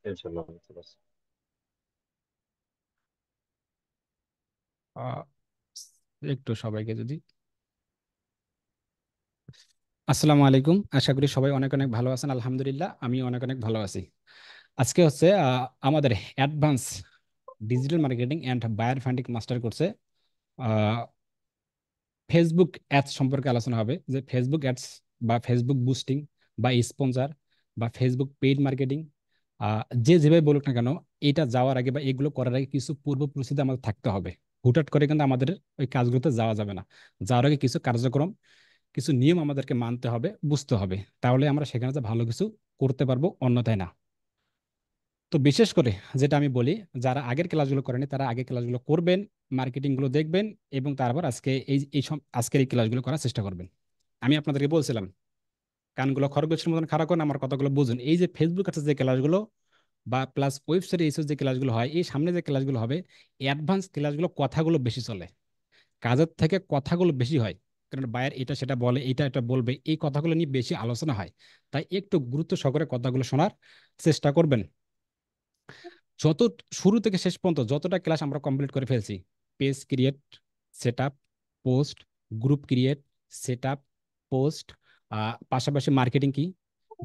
ইনশাল্লাহ বুঝতে পারছি। আহ, একটু সবাইকে যদি আসসালামু আলাইকুম, আশা করি সবাই অনেক অনেক ভালো আছেন। আলহামদুলিল্লাহ, আমি অনেক অনেক ভালো আছি। আজকে হচ্ছে আমাদের advance digital marketing and buyer funding master কোর্সে ফেসবুক অ্যাডস সম্পর্কে আলোচনা হবে, যে ফেসবুক অ্যাডস বা ফেসবুক বুস্টিং বা স্পন্সর বা ফেসবুক পেইড মার্কেটিং, যে যেভাবে বলুক না কেন, এটা যাওয়ার আগে বা এগুলো করার আগে কিছু পূর্ব প্রস্তুতি আমাদের থাকতে হবে। হুটহাট করে কিন্তু আমাদের ওই কাজগুলোতে যাওয়া যাবে না। যাওয়ার আগে কিছু কার্যক্রম, কিছু নিয়ম আমাদেরকে মানতে হবে, বুঝতে হবে, তাহলে আমরা সেখানে যে ভালো কিছু করতে পারবো, অন্যথায় না। তো বিশেষ করে যেটা আমি বলি, যারা আগের ক্লাসগুলো করেনি তারা আগের ক্লাসগুলো করবেন, মার্কেটিং গুলো দেখবেন, এবং তারপর আজকে আজকের এই ক্লাসগুলো করার চেষ্টা করবেন। আমি আপনাদেরকে বলছিলাম, কানগুলো খরগোশের মতন খাড়া করেন, আমার কথাগুলো বুঝুন। এই যে ফেসবুক আছে যে ক্লাসগুলো বা প্লাস ওয়েবসাইটে এইসব যে ক্লাসগুলো হয়, এই সামনে যে ক্লাসগুলো হবে, অ্যাডভান্স ক্লাসগুলো কথাগুলো বেশি চলে, কাজের থেকে কথাগুলো বেশি হয়। কারণ বায়ার এটা সেটা বলে, এটা এটা বলবে, এই কথাগুলো নিয়ে বেশি আলোচনা হয়। তাই একটু গুরুত্ব সহকারে কথাগুলো শোনার চেষ্টা করবেন। যত শুরু থেকে শেষ পর্যন্ত যতটা ক্লাস আমরা কমপ্লিট করে ফেলছি, page create, set up, post, group create, set up, post, পাশাপাশি মার্কেটিং কি,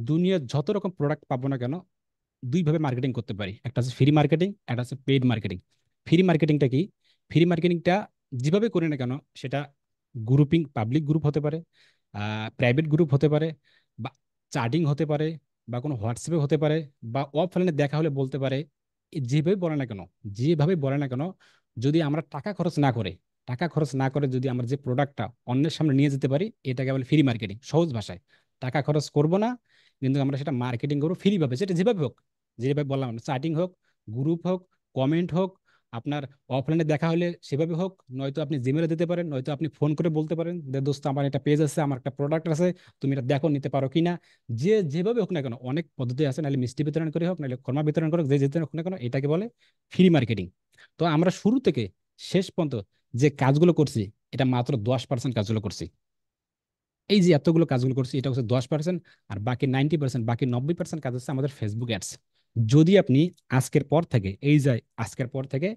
দুনিয়ার যত রকম প্রোডাক্ট পাবো না কেন, দুইভাবে মার্কেটিং করতে পারি। একটা হচ্ছে ফ্রি মার্কেটিং, একটা হচ্ছে পেইড মার্কেটিং। ফ্রি মার্কেটিংটা কি? ফ্রি মার্কেটিংটা যেভাবে করি না কেন, সেটা গ্রুপিং, পাবলিক গ্রুপ হতে পারে, প্রাইভেট গ্রুপ হতে পারে, বা চার্টিং হতে পারে, বা কোনো হোয়াটসঅ্যাপে হতে পারে, বা অফলাইনে দেখা হলে বলতে পারে। যেভাবে বলে না কেন, যেভাবে বলে না কেন, যদি আমরা টাকা খরচ না করে যদি আমরা যে প্রোডাক্টটা অন্যের সামনে নিয়ে যেতে পারি, এটাকে বলে ফ্রি মার্কেটিং। সহজ ভাষায়, টাকা খরচ করব না, কিন্তু আমরা সেটা মার্কেটিং করবো ফ্রি ভাবে, সেটা যেভাবে হোক। যেভাবে বললাম, চাটিং হোক, গ্রুপ হোক, কমেন্ট হোক, আপনার অফলাইনে দেখা হলে সেভাবে হোক, নয়তো আপনি জিমেলে দিতে পারেন, নয়তো আপনি ফোন করে বলতে পারেন যে দোস্ত আমার একটা পেজ আছে, আমার একটা প্রোডাক্ট আছে, তুমি এটা দেখো, নিতে পারো কিনা। যে যেভাবে হোক না কেন, অনেক পদ্ধতি আছে, নাহলে মিষ্টি বিতরণ করে হোক, নাহলে খরমা বিতরণ করে হোক, যে যেতে হোক না কেন, এটাকে বলে ফ্রি মার্কেটিং। তো আমরা শুরু থেকে শেষ পর্যন্ত যে কাজগুলো করছি, এটা মাত্র 10% কাজগুলো করছি। এই যে এতগুলো কাজগুলো করছি, এটা হচ্ছে 10%। আর বাকি 90%, বাকি 90% কাজ হচ্ছে আমাদের ফেসবুক অ্যাডস। যদি আপনি আজকের পর থেকে, এই যে আজকের পর থেকে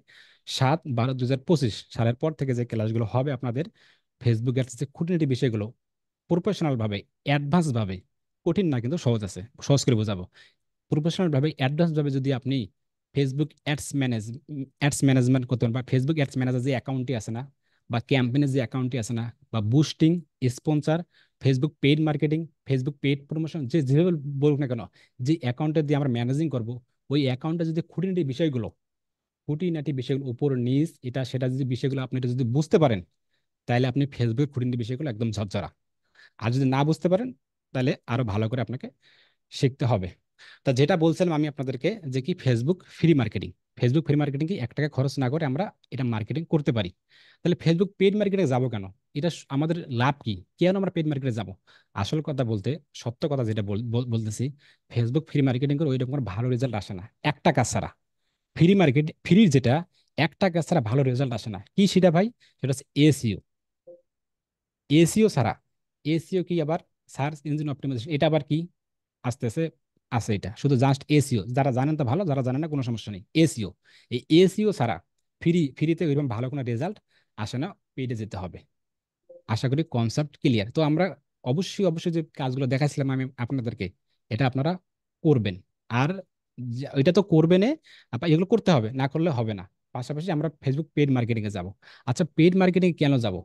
7/12/2025 সালের পর থেকে যে ক্লাসগুলো হবে আপনাদের, ফেসবুক অ্যাডস যে খুঁটিনাটি বিষয়গুলো প্রফেশনাল ভাবে, অ্যাডভান্স ভাবে, কঠিন না কিন্তু সহজ আছে, সহজ করে বোঝাবো। প্রফেশনাল ভাবে, অ্যাডভান্স ভাবে যদি আপনি ফেসবুক অ্যাডস ম্যানেজমেন্ট করতে পারেন, বা ফেসবুক অ্যাডস ম্যানেজার যে অ্যাকাউন্টটি আছে না, বা ক্যাম্পেইনের যে অ্যাকাউন্টটি আছে না, বা boosting, sponsor, Facebook paid marketing, Facebook paid promotion, যে যেভাবে বলুক না কেন, যে অ্যাকাউন্টে দিয়ে আমরা ম্যানেজিং করব, ওই অ্যাকাউন্টে যদি খুঁটিনাটি বিষয়গুলো উপর নিচ এটা সেটা যদি বিষয়গুলো আপনি এটা যদি বুঝতে পারেন, তাহলে আপনি ফেসবুক খুঁটিনাটি বিষয়গুলো একদম ঝরঝরা। আর যদি না বুঝতে পারেন, তাহলে আরো ভালো করে আপনাকে শিখতে হবে। তা যেটা বলছিলাম আমি আপনাদেরকে, যে কি ফেসবুক ফ্রি মার্কেটিং কি 1 টাকা খরচ না করে আমরা এটা মার্কেটিং করতে পারি। তাহলে ফেসবুক পেইড মার্কেটে যাব কেন? এটা আমাদের লাভ কি, কেন আমরা পেইড মার্কেটে যাব? আসল কথা বলতে, সত্য কথা যেটা বলতেছি, ফেসবুক ফ্রি মার্কেটিং করে ওইরকম কোনো ভালো রেজাল্ট আসে না একটা কাজ ছাড়া। ফ্রির যেটা, একটা কাজ ছাড়া ভালো রেজাল্ট আসে না। কি সেটা ভাই? সেটা হচ্ছে এসইও। এসিও ছাড়া, এসিও কি আবার? Search engine optimisation. এটা আবার কি? আস্তে আস্তে আছে, এটা শুধু জাস্ট এসিও। যারা জানেন তো ভালো, যারা জানেন না কোনো সমস্যা নেই। এসিও, এই এসিও ছাড়া ফ্রিতে ওইরকম ভালো কোনো রেজাল্ট আসে না, পেইডে যেতে হবে। আশা করি কনসেপ্ট ক্লিয়ার। তো আমরা অবশ্যই অবশ্যই যে কাজগুলো দেখাচ্ছিলাম আমি আপনাদেরকে, এটা আপনারা করবেন। আর এটা তো করবেন, আপনার এগুলো করতে হবে, না করলে হবে না। পাশাপাশি আমরা ফেসবুক পেইড মার্কেটিং এ যাব। আচ্ছা, পেইড মার্কেটিং কেন যাব?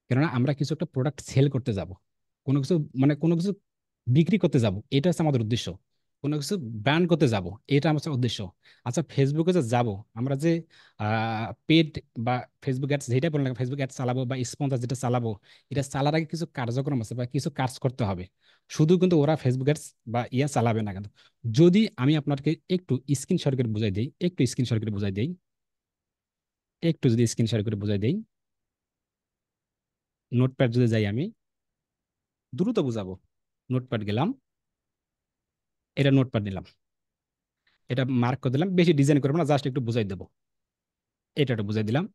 কেননা আমরা কিছু একটা প্রোডাক্ট সেল করতে যাব, কোনো কিছু, মানে কোনো কিছু বিক্রি করতে যাব, এটা হচ্ছে আমাদের উদ্দেশ্য। কোনো কিছু ব্র্যান্ড করতে যাব, এটা আমাদের উদ্দেশ্য। আচ্ছা, ফেসবুকে যে যাব, আমরা যে পেড বা ফেসবুক অ্যাডস যেটা বললাম, ফেসবুক অ্যাডস চালাবো বা স্পন্সর যেটা চালাবো, এটা চালার আগে কিছু কার্যক্রম আছে বা কিছু কাজ করতে হবে। শুধু কিন্তু ওরা ফেসবুক অ্যাডস বা চালাবে না কিন্তু। যদি আমি আপনাকে একটু স্ক্রিন শেয়ার করে বুঝাই দিই, একটু যদি স্ক্রিন শেয়ার করে বুঝাই দিই, নোটপ্যাড যদি যাই আমি, দ্রুত বুঝাবো। নোটপ্যাড গেলাম, এটা নোটপ্যাড নিলাম, এটা মার্ক করে দিলাম, বেশি ডিজাইন করবো না, জাস্ট একটু বুঝাই দেবো। এটা একটু বুঝাই দিলাম।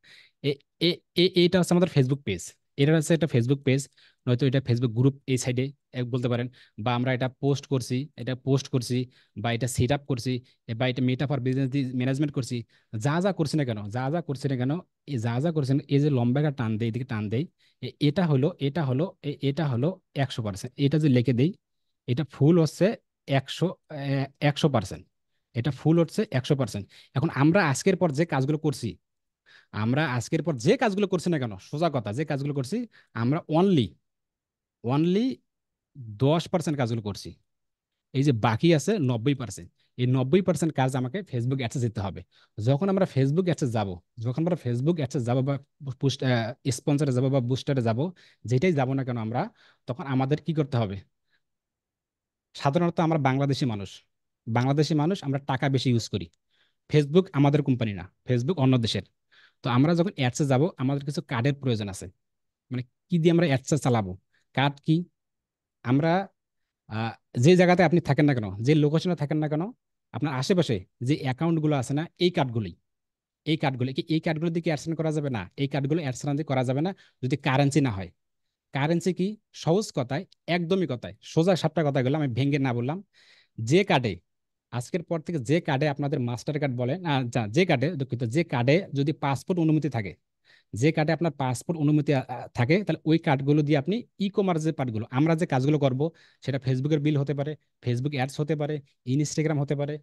এ- এটা হচ্ছে আমাদের ফেসবুক পেজ। এটা হচ্ছে একটা ফেসবুক পেজ, নয়তো এটা ফেসবুক গ্রুপ এই সাইডে বলতে পারেন। বা আমরা এটা পোস্ট করছি, বা এটা সেট আপ করছি, বা এটা মেটা ফর বিজনেস ম্যানেজমেন্ট করছি। যা যা করছি না কেন, এই যা যা করছেন, এই যে লম্বা একটা টান দেয়, এদিকে টান দেয়, এটা হলো 100%। এটা যে লিখে দেই, এটা ফুল হচ্ছে 100%। এটা ফুল হচ্ছে 100%। এখন আমরা আজকের পর যে কাজগুলো করছি না কেন, সোজা কথা, যে কাজগুলো করছি, আমরা অনলি অনলি 10% কাজগুলো করছি। এই যে বাকি আছে 90%, এই 90% কাজ আমাকে ফেসবুক অ্যাডসে যেতে হবে। যখন আমরা ফেসবুক অ্যাডসে যাব যখন আমরা ফেসবুক অ্যাডসে যাব বা পুস্ট স্পন্সরে যাব বা বুস্টারে যাব, যেটাই যাব না কেন আমরা, তখন আমাদের কি করতে হবে? সাধারণত আমরা বাংলাদেশি মানুষ আমরা টাকা বেশি ইউজ করি। ফেসবুক আমাদের কোম্পানি না, ফেসবুক অন্য দেশের। তো আমরা যখন অ্যাডসে যাব, আমাদের কিছু কার্ডের প্রয়োজন আছে। মানে কি দিয়ে আমরা অ্যাডসটা চালাবো? কার্ড কি? আমরা আহ, যে জায়গাতে আপনি থাকেন না কেন, যে লোকেশনে থাকেন না কেন, আপনার আশেপাশে যে অ্যাকাউন্টগুলো আছে না, এই কার্ডগুলো দিয়ে কি অ্যাডসেন্স করা যাবে? না, এই কার্ডগুলো অ্যাডসেন্স করা যাবে না যদি কারেন্সি না হয়। কারেন্সি কি? সহজ কথায়, একদমই কথায়, সোজা সাপটা কথা গেলো, আমি ভেঙে না বললাম। যে কার্ডে আজকের পর থেকে যে কার্ডে আপনাদের মাস্টার কার্ড বলেন, যে কার্ডে, দুঃখিত, যে কার্ডে যদি পাসপোর্ট অনুমতি থাকে, যে কার্ডে আপনার পাসপোর্ট অনুমতি থাকে, তাহলে ওই কার্ডগুলো দিয়ে আপনি ই কমার্স যে পার্টগুলো, আমরা যে কাজগুলো করব, সেটা ফেসবুকের বিল হতে পারে, ফেসবুক অ্যাডস হতে পারে, ইনস্টাগ্রাম হতে পারে,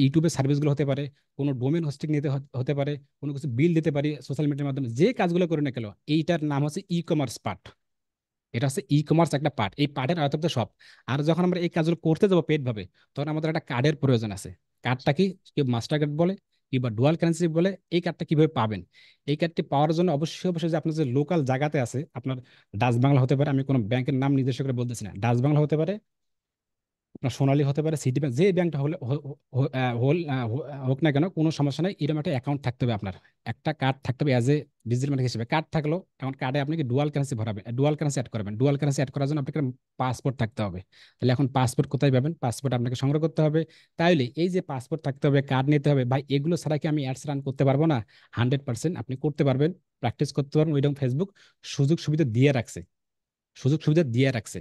ইউটিউবের সার্ভিসগুলো হতে পারে, কোনো ডোমেন হোস্টিং নিতে হতে পারে, কোনো কিছু বিল দিতে পারি সোশ্যাল মিডিয়ার মাধ্যমে, যে কাজগুলো করে না কেন, এইটার নাম হচ্ছে ই কমার্স পার্ট। এটা হচ্ছে ই কমার্স একটা পার্ট, এই পার্টের আওতাভুক্ত সব। আর যখন আমরা এই কাজগুলো করতে যাবো পেড ভাবে, তখন আমাদের একটা কার্ডের প্রয়োজন আছে। কার্ডটা কি? কেউ মাস্টার কার্ড বলে, কিংবা ডুয়াল কারেন্সি বলে। এই কার্ডটা কিভাবে পাবেন? এই কার্ডটি পাওয়ার জন্য অবশ্যই অবশ্যই যে আপনার যে লোকাল জায়গাতে আছে, আপনার ডাচ বাংলা হতে পারে, আমি কোনো ব্যাংকের নাম নির্দিষ্ট করে বলতেছি না, ডাচ বাংলা হতে পারে, আপনার সোনালী হতে পারে, সিটি ব্যাংক, যে ব্যাংকটা হলে হোক না কেন, কোনো সমস্যা নাই, এরকম একটা অ্যাকাউন্ট থাকতে হবে আপনার। একটা কার্ড থাকতে হবে অ্যাজ এ ডিজিটাল মার্কেট হিসেবে। কার্ড থাকলো, এখন কার্ডে আপনি কি ডুয়াল কারেন্সি ভরাবেন, ডুয়াল কারেন্সি অ্যাড করবেন। ডুয়াল কারেন্সি অ্যাড করার জন্য আপনাকে পাসপোর্ট থাকতে হবে। তাহলে এখন পাসপোর্ট কোথায় পাবেন? পাসপোর্ট আপনাকে সংগ্রহ করতে হবে। তাইলে এই যে পাসপোর্ট থাকতে হবে, কার্ড নিতে হবে, ভাই এগুলো ছাড়া কি আমি অ্যাডস রান করতে পারবো না? 100% আপনি করতে পারবেন, প্র্যাকটিস করতে পারবেন। ওইরকম ফেসবুক সুযোগ সুবিধা দিয়ে রাখছে, সুযোগ সুবিধা দিয়ে রাখছে।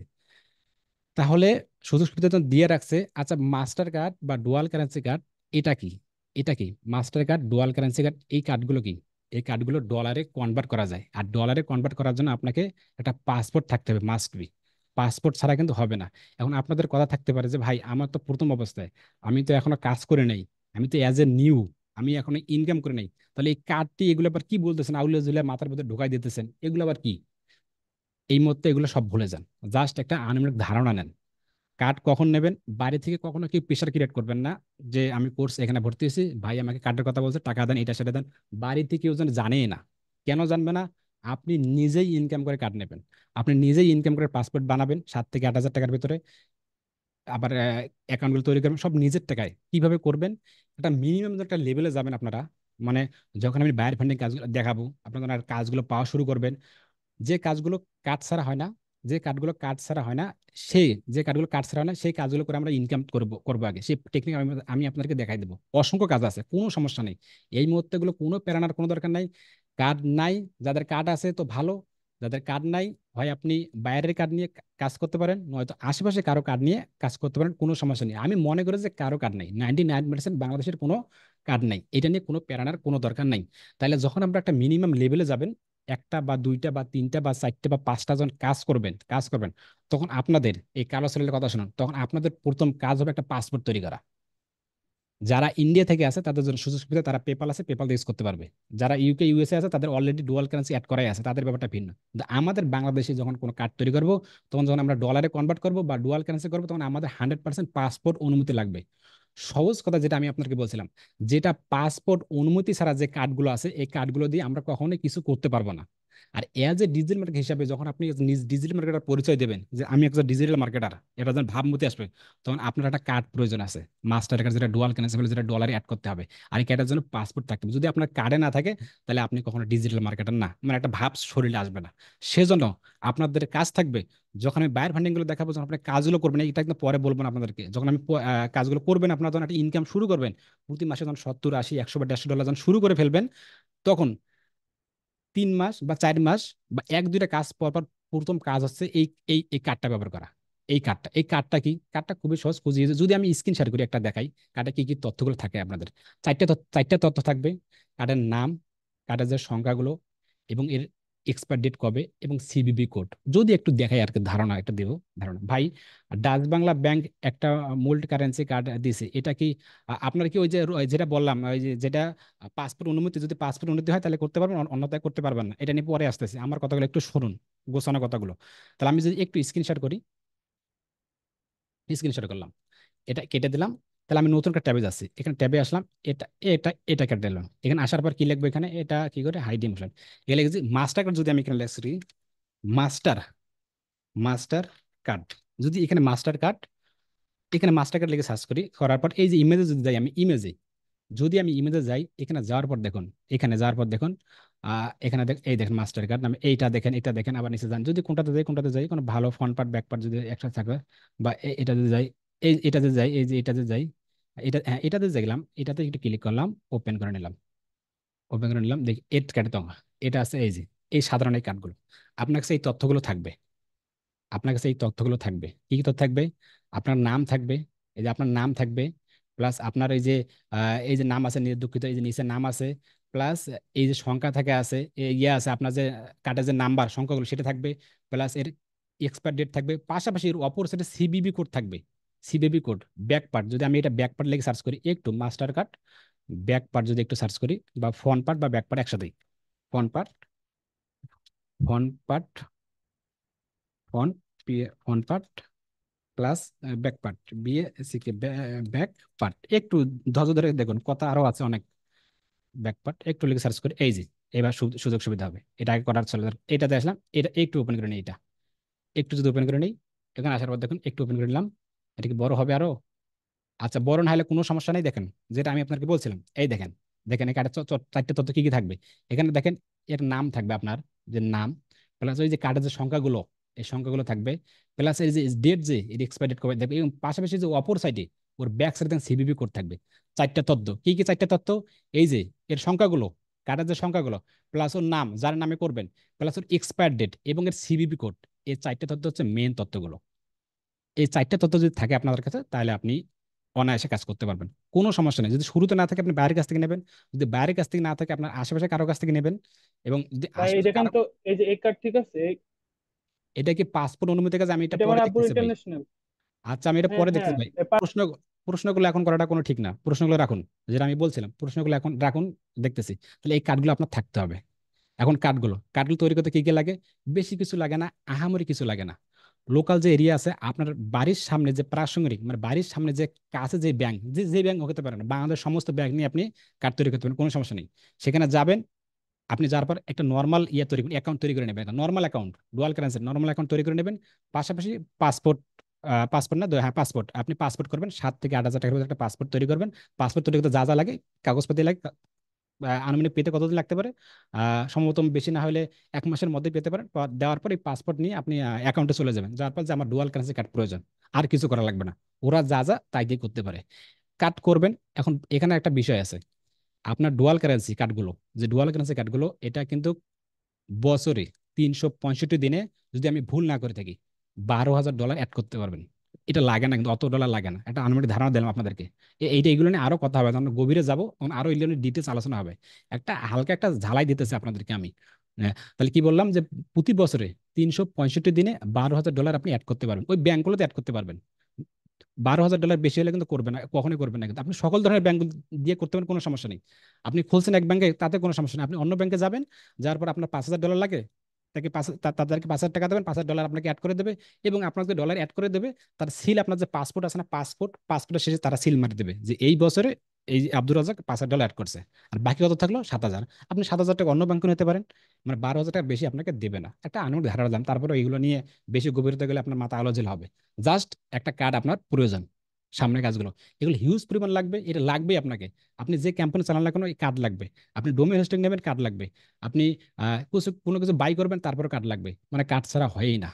তাহলে সুযোগ সুবিধা তো দিয়ে রাখছে। আচ্ছা, মাস্টার কার্ড বা ডুয়াল কারেন্সি কার্ড, এটা কি? এটা কি master card, dual currency card? এই কার্ডগুলো কি? এই কার্ডগুলো ডলারে কনভার্ট করা যায়, আর ডলারে কনভার্ট করার জন্য আপনাকে একটা পাসপোর্ট থাকতে হবে, মাস্ট বি। পাসপোর্ট ছাড়া কিন্তু হবে না। এখন আপনাদের কথা থাকতে পারে যে ভাই আমার তো প্রথম অবস্থায়, আমি তো এখনো কাজ করে নেই, আমি তো অ্যাজ এ নিউ, আমি এখনো ইনকাম করে নেই, তাহলে এই কার্ডটি এগুলো আবার কি বলতেছেন, আউলিয়া জুলিয়া মাথার ভিতরে ঢোকাই দিতেছেন, এগুলো আবার কি? এই মুহূর্তে এগুলো সব ভুলে যান। জাস্ট একটা আনুমানিক ধারণা নেন। কার্ড কখন নেবেন? বাইরে থেকে কখনো কেউ প্রেশার ক্রিয়েট করবেন না যে আমি কোর্স এখানে ভর্তি হয়েছি, ভাই আমাকে কার্ডের কথা বলছে, টাকা দেন, এটা সেটা দেন। বাড়ি থেকে কেউ যেন জানেই না। কেন জানবে না? আপনি নিজেই ইনকাম করে কার্ড নেবেন, আপনি নিজেই ইনকাম করে পাসপোর্ট বানাবেন 7 থেকে 8 হাজার টাকার ভিতরে। আবার অ্যাকাউন্টগুলো তৈরি করবেন সব নিজের টাকায়। কিভাবে করবেন? একটা মিনিমাম একটা লেভেলে যাবেন আপনারা। মানে যখন আমি বাইরে ফান্ডিং কাজগুলো দেখাবো, আপনারা কাজগুলো পাওয়া শুরু করবেন। যে কাজগুলো কাজ ছাড়া হয় না, যে কাজগুলো কাজ ছাড়া হয় না, সেই যে কাজগুলো কাজ ছাড়া হয় না, সেই কাজগুলো করে আমরা ইনকাম করবো আগে। সেই টেকনিক আমি আমি আপনাদেরকে দেখাই দেবো। অসংখ্য কাজ আছে, কোনো সমস্যা নেই। এই মুহূর্তে গুলো কোনো প্যারানোর কোনো দরকার নাই। কার্ড নাই, যাদের কার্ড আছে তো ভালো, যাদের কার্ড নাই, হয় আপনি বাইরের কার্ড নিয়ে কাজ করতে পারেন, নয়তো আশেপাশে কারো কার্ড নিয়ে কাজ করতে পারেন, কোনো সমস্যা নেই। আমি মনে করি যে কারো কার্ড নেই, 99% বাংলাদেশের কোনো কার্ড নেই, এটা নিয়ে কোনো প্যারানার কোনো দরকার নাই। তাহলে যখন আমরা একটা মিনিমাম লেভেলে যাবেন, একটা বা দুইটা বা তিনটা বা চারটে বা পাঁচটা জন কাজ করবেন, তখন আপনাদের এই কালো সেলের কথা শুনুন, তখন আপনাদের প্রথম কাজ হবে একটা পাসপোর্ট তৈরি করা। যারা ইন্ডিয়া থেকে আছে তাদের জন্য সুযোগ সুবিধা, তারা পেপাল আছে, পেপাল ইউজ করতে পারবে। যারা ইউকে ইউএসএ আছে তাদের অলরেডি ডুয়াল কারেন্সি অ্যাড করাই আছে, তাদের ব্যাপারটা ভিন্ন। কিন্তু আমাদের বাংলাদেশে যখন কোনো কার্ড তৈরি করবো, তখন যখন আমরা ডলারে কনভার্ট করবো বা ডুয়াল কারেন্সি করবো, তখন আমাদের 100% পাসপোর্ট অনুমতি লাগবে। সহজ কথা যেটা আমি আপনাকে বলছিলাম, যেটা পাসপোর্ট অনুমতি ছাড়া যে কার্ডগুলো আছে, এই কার্ডগুলো দিয়ে আমরা কখনোই কিছু করতে পারবো না। আর এজ এ ডিজিটাল মার্কেট হিসাবে যখন আপনি নিজ ডিজিটাল মার্কেটার পরিচয় দেবেন যে আমি একজন ডিজিটাল মার্কেটার, এটা যখন ভাবমূর্তি আসবে, তখন আপনার একটা কার্ড প্রয়োজন আছে, মাস্টার কার্ড, যেটা ডুয়াল কারেন্সি, যেটা ডলারে অ্যাড করতে হবে। আর এই কার্ডের জন্য পাসপোর্ট থাকতে হবে। যদি আপনার কার্ডে না থাকে, তাহলে আপনি কখনো ডিজিটাল মার্কেটার না, মানে একটা ভাব শরীরে আসবে না। সেজন্য আপনাদের কাজ থাকবে, যখন আমি বায়ার ফান্ডিং গুলো দেখাবো, যখন আপনি কাজগুলো করবেন, এটা কিন্তু পরে বলবো না আপনাদেরকে, যখন আমি কাজগুলো করবেন, আপনারা যখন একটা ইনকাম শুরু করবেন, প্রতি মাসে যখন 70, 80, 100 বা $150 যখন শুরু করে ফেলবেন, তখন 3 মাস বা 4 মাস বা এক দুইটা কাজ পর পর প্রথম কাজ হচ্ছে এই এই এই কার্ডটা ব্যবহার করা। এই কার্ডটা কি? কার্ডটা খুবই সহজ, খুঁজে যদি আমি স্ক্রিন শেয়ার করি একটা দেখাই কার্ডে কি কি তথ্যগুলো থাকে আপনাদের। চারটা তথ্য থাকবে। কার্ডের নাম, কার্ডের যে সংখ্যাগুলো, এবং এর এক্সপায়ার ডেট কবে, এবং সিবিবি কোড। যদি একটু দেখাই আর কি, ধারণা একটা দেব। ধারণা ভাই, ডাচ বাংলা ব্যাংক একটা মোল্ড কারেন্সি কার্ড দিছে, এটা কি আপনার কি ওই যে যেটা বললাম, ওই যে যেটা পাসপোর্ট অনুমতি, যদি পাসপোর্ট অনুমতি হয় তাহলে করতে পারবেন, অন্যথায় করতে পারবেন না। এটা নিয়ে পরে আসতেছে, আমার কথাগুলো একটু শুনুন, গোছানো কথাগুলো। তাহলে আমি যদি একটু স্ক্রিনশট করি, স্ক্রিনশট করলাম, এটা কেটে দিলাম। তাহলে আমি নতুন একটা ট্যাবে যাচ্ছি, এখানে ট্যাবে আসলাম, এটা কেটে দিলাম। এখানে আসার পর কি লিখবো, এখানে এটা কি করে হাইড ইনফ্লেট, এখানে লিখেছি মাস্টার কার্ড। যদি আমি এখানে লিখছি মাস্টার মাস্টার কার্ড, যদি এখানে মাস্টার কার্ড, এখানে মাস্টার কার্ড লিখে সার্চ করি, করার পর এই যে ইমেজে যদি যাই, আমি ইমেজে, যদি আমি ইমেজে যাই, এখানে যাওয়ার পর দেখুন, এখানে যাওয়ার পর দেখুন, এখানে এই দেখেন মাস্টার কার্ড নামে এইটা দেখেন, এটা দেখেন, আবার নিচে যান, যদি কোনটাতে যাই কোনো ভালো ফ্রন্ট পার্ট ব্যাক পার্ট যদি একসাথে থাকে, বা এটা যদি যাই, এটাতে যাই, এই যে এটাতে যাই, এটা, হ্যাঁ এটাতে দেখলাম, এটাতে একটু ক্লিক করলাম, ওপেন করে নিলাম, ওপেন করে নিলাম, দেখি এড কার্ড তো এটা আছে, এই যে এই সাধারণ এই কার্ডগুলো, আপনার কাছে এই তথ্যগুলো থাকবে। আপনার কাছে এই তথ্যগুলো থাকবে, কি কি তথ্য থাকবে? আপনার নাম থাকবে, এই যে আপনার নাম থাকবে, প্লাস আপনার এই যে নাম আছে, দুঃখিত, এই যে নিচে নাম আছে, প্লাস এই যে সংখ্যা থাকে আছে, ইয়ে আছে আপনার যে কার্ডের যে নাম্বার সংখ্যাগুলো সেটা থাকবে, প্লাস এর এক্সপায়ার ডেট থাকবে, পাশাপাশি এর অপর সাইডে সিবিবি কোড থাকবে। সিবিবি কোড ব্যাক পার্ট, যদি আমি এটা ব্যাক পার্ট লিখে সার্চ করি একটু, মাস্টার কার্ড ব্যাক পার্ট যদি একটু সার্চ করি, বা ফ্রন্ট পার্ট বা ব্যাক পার্ট একসাথেই, front part, front part, front, front part plus back part, B A C K, back part, একটু ধৈর্য ধরে দেখুন, কথা আরো আছে অনেক। ব্যাক পার্ট একটু লিখে সার্চ করে, এই যে এবার সুযোগ সুবিধা হবে, এটা আগে করার চলে এটাতে আসলাম, এটা একটু ওপেন করে নিই, এটা একটু যদি ওপেন করে নিই, এখানে আসার পর দেখুন একটু ওপেন করে নিলাম, এটা কি বড় হবে আরো? আচ্ছা, বড় না হলে কোনো সমস্যা নেই, দেখেন যেটা আমি আপনাকে বলছিলাম, এই দেখেন, দেখেন এখানে চারটে তথ্য কি কি থাকবে। এখানে দেখেন এর নাম থাকবে আপনার, যে নাম, প্লাস ওই যে কার্ডের যে সংখ্যাগুলো, এই সংখ্যাগুলো থাকবে, প্লাস এই যে ডেট, যে এর এক্সপায়ার ডেট কবে থাকবে, এবং পাশাপাশি যে অপর সাইডে ওর ব্যাক সাইডে সিবিবি কোড থাকবে। চারটা তথ্য, কি কি চারটা তথ্য? এই যে এর সংখ্যাগুলো, কার্ডের যে সংখ্যাগুলো, প্লাস ওর নাম যার নামে করবেন, প্লাস ওর এক্সপায়ার ডেট এবং এর সিবিবি কোড। এই চারটা তথ্য হচ্ছে মেন তথ্যগুলো। এই চারটা তথ্য যদি থাকে আপনাদের কাছে, তাহলে আপনি অনায়াসে কাজ করতে পারবেন, কোনো সমস্যা নেই। যদি শুরুতে না থাকে আপনি বাইরের কাছ থেকে নেবেন, যদি বাইরের কাছ থেকে না থাকে আপনার আশেপাশে কারো কাছ থেকে নেবেন, এবং যদি ভাই এই আশেপাশে দেখেন কারো, তো, এই যে এই কার্ড ঠিক আছে এটা কি পাসপোর্ট অনুমতি কাজ? আমি এটা এটা পরে মানে আব্বুর দেখতেছি ভাই। ইন্টারন্যাশনাল। আচ্ছা, আমি এটা হ্যাঁ পরে হ্যাঁ দেখতেছি ভাই। প্রশ্ন প্রশ্নগুলো এখন করাটা কোনো ঠিক না, প্রশ্নগুলো রাখুন, যেটা আমি বলছিলাম, প্রশ্নগুলো এখন রাখুন, দেখতেছি। তাহলে এই কার্ডগুলো আপনার থাকতে হবে। এখন কাঠগুলো তৈরি করতে কি কি লাগে? বেশি কিছু লাগে না, আহামরি কিছু লাগে না। লোকাল যে এরিয়া আছে আপনার বাড়ির সামনে, যে প্রাসঙ্গিক মানে বাড়ির সামনে যে কাছে যে ব্যাংক, যে ব্যাংক হতে পারে না, বাংলাদেশ সমস্ত ব্যাংক নিয়ে আপনি কার্ড তৈরি করতে পারেন, কোনো সমস্যা নেই। সেখানে যাবেন, আপনি যাওয়ার পর একটা নর্মাল ইয়ে তৈরি অ্যাকাউন্ট তৈরি করে নেবেন, normal account, dual currency normal account তৈরি করে নেবেন। পাশাপাশি পাসপোর্ট, পাসপোর্ট না, হ্যাঁ পাসপোর্ট, আপনি পাসপোর্ট করবেন, 7 থেকে 8 হাজার টাকার মধ্যে একটা পাসপোর্ট তৈরি করবেন। পাসপোর্ট তৈরি করতে যা যা লাগে, কাগজপাতি লাগে, আনুমানিক পেতে কতদিন লাগতে পারে? সম্ভবত বেশি না হলে 1 মাসের মধ্যে পেতে পারেন। দেওয়ার পর এই পাসপোর্ট নিয়ে আপনি অ্যাকাউন্টে চলে যাবেন, যাওয়ার পর যে আমার ডুয়াল কারেন্সি কার্ড প্রয়োজন, আর কিছু করা লাগবে না। ওরা যা যা তাই দিয়ে করতে পারে, কাট করবেন। এখন এখানে একটা বিষয় আছে, আপনার ডুয়াল কারেন্সি কার্ডগুলো, যে ডুয়াল কারেন্সি কার্ডগুলো, এটা কিন্তু বছরে 365 দিনে, যদি আমি ভুল না করে থাকি, $12,000 অ্যাড করতে পারবেন। এটা লাগে না, কিন্তু অত ডলার লাগে না, একটা আনুমানিক ধারণা দিলাম আপনাদেরকে। এইগুলো নিয়ে আরো কথা হবে, তখন গভীরে যাবো, তখন আরো এগুলো নিয়ে ডিটেলস আলোচনা হবে। একটা হালকা একটা ঝালাই দিতেছে আপনাদেরকে আমি। তাহলে কি বললাম, যে প্রতি বছরে 365 দিনে $12,000 আপনি অ্যাড করতে পারবেন, ওই ব্যাংকগুলোতে অ্যাড করতে পারবেন। $12,000 বেশি হলে কিন্তু করবে না, কখনোই করবে না। কিন্তু আপনি সকল ধরনের ব্যাংক দিয়ে করতে পারেন, কোনো সমস্যা নেই। আপনি খুলছেন এক ব্যাংকে, তাতে কোনো সমস্যা নেই। আপনি অন্য ব্যাংকে যাবেন, যার পর আপনার $5,000 লাগে, তাদেরকে $5,000 দেবেন, $5,000 আপনাকে অ্যাড করে দেবে, এবং আপনার যে ডলার অ্যাড করে দেবে, তার সিল, আপনার যে পাসপোর্ট আছে না, পাসপোর্টের শেষে তারা সিল মারি দেবে, যে এই বছরে এই যে আব্দুর রাজাক $5,000 অ্যাড করছে। আর বাকি কত থাকলো? 7,000। আপনি 7,000 টাকা অন্য ব্যাংকে নিতে পারেন, মানে $12,000 বেশি আপনাকে দেবে না, একটা আনুমানিক ধারণা দিলাম। তারপরে এইগুলো নিয়ে বেশি গভীরতা গেলে আপনার মাথা আলোচনা হবে। জাস্ট একটা কার্ড আপনার প্রয়োজন, সামনের কাজগুলো, এগুলো হিউজ পরিমাণ লাগবে, এটা লাগবেই আপনাকে। আপনি যে ক্যাম্পেইন চালান না কেন, এই কার্ড লাগবে। আপনি ডোমেন হোস্টিং নেবেন, কার্ড লাগবে। আপনি কোনো কিছু বাই করবেন, তারপরে কার্ড লাগবে, মানে কার্ড ছাড়া হয়ই না।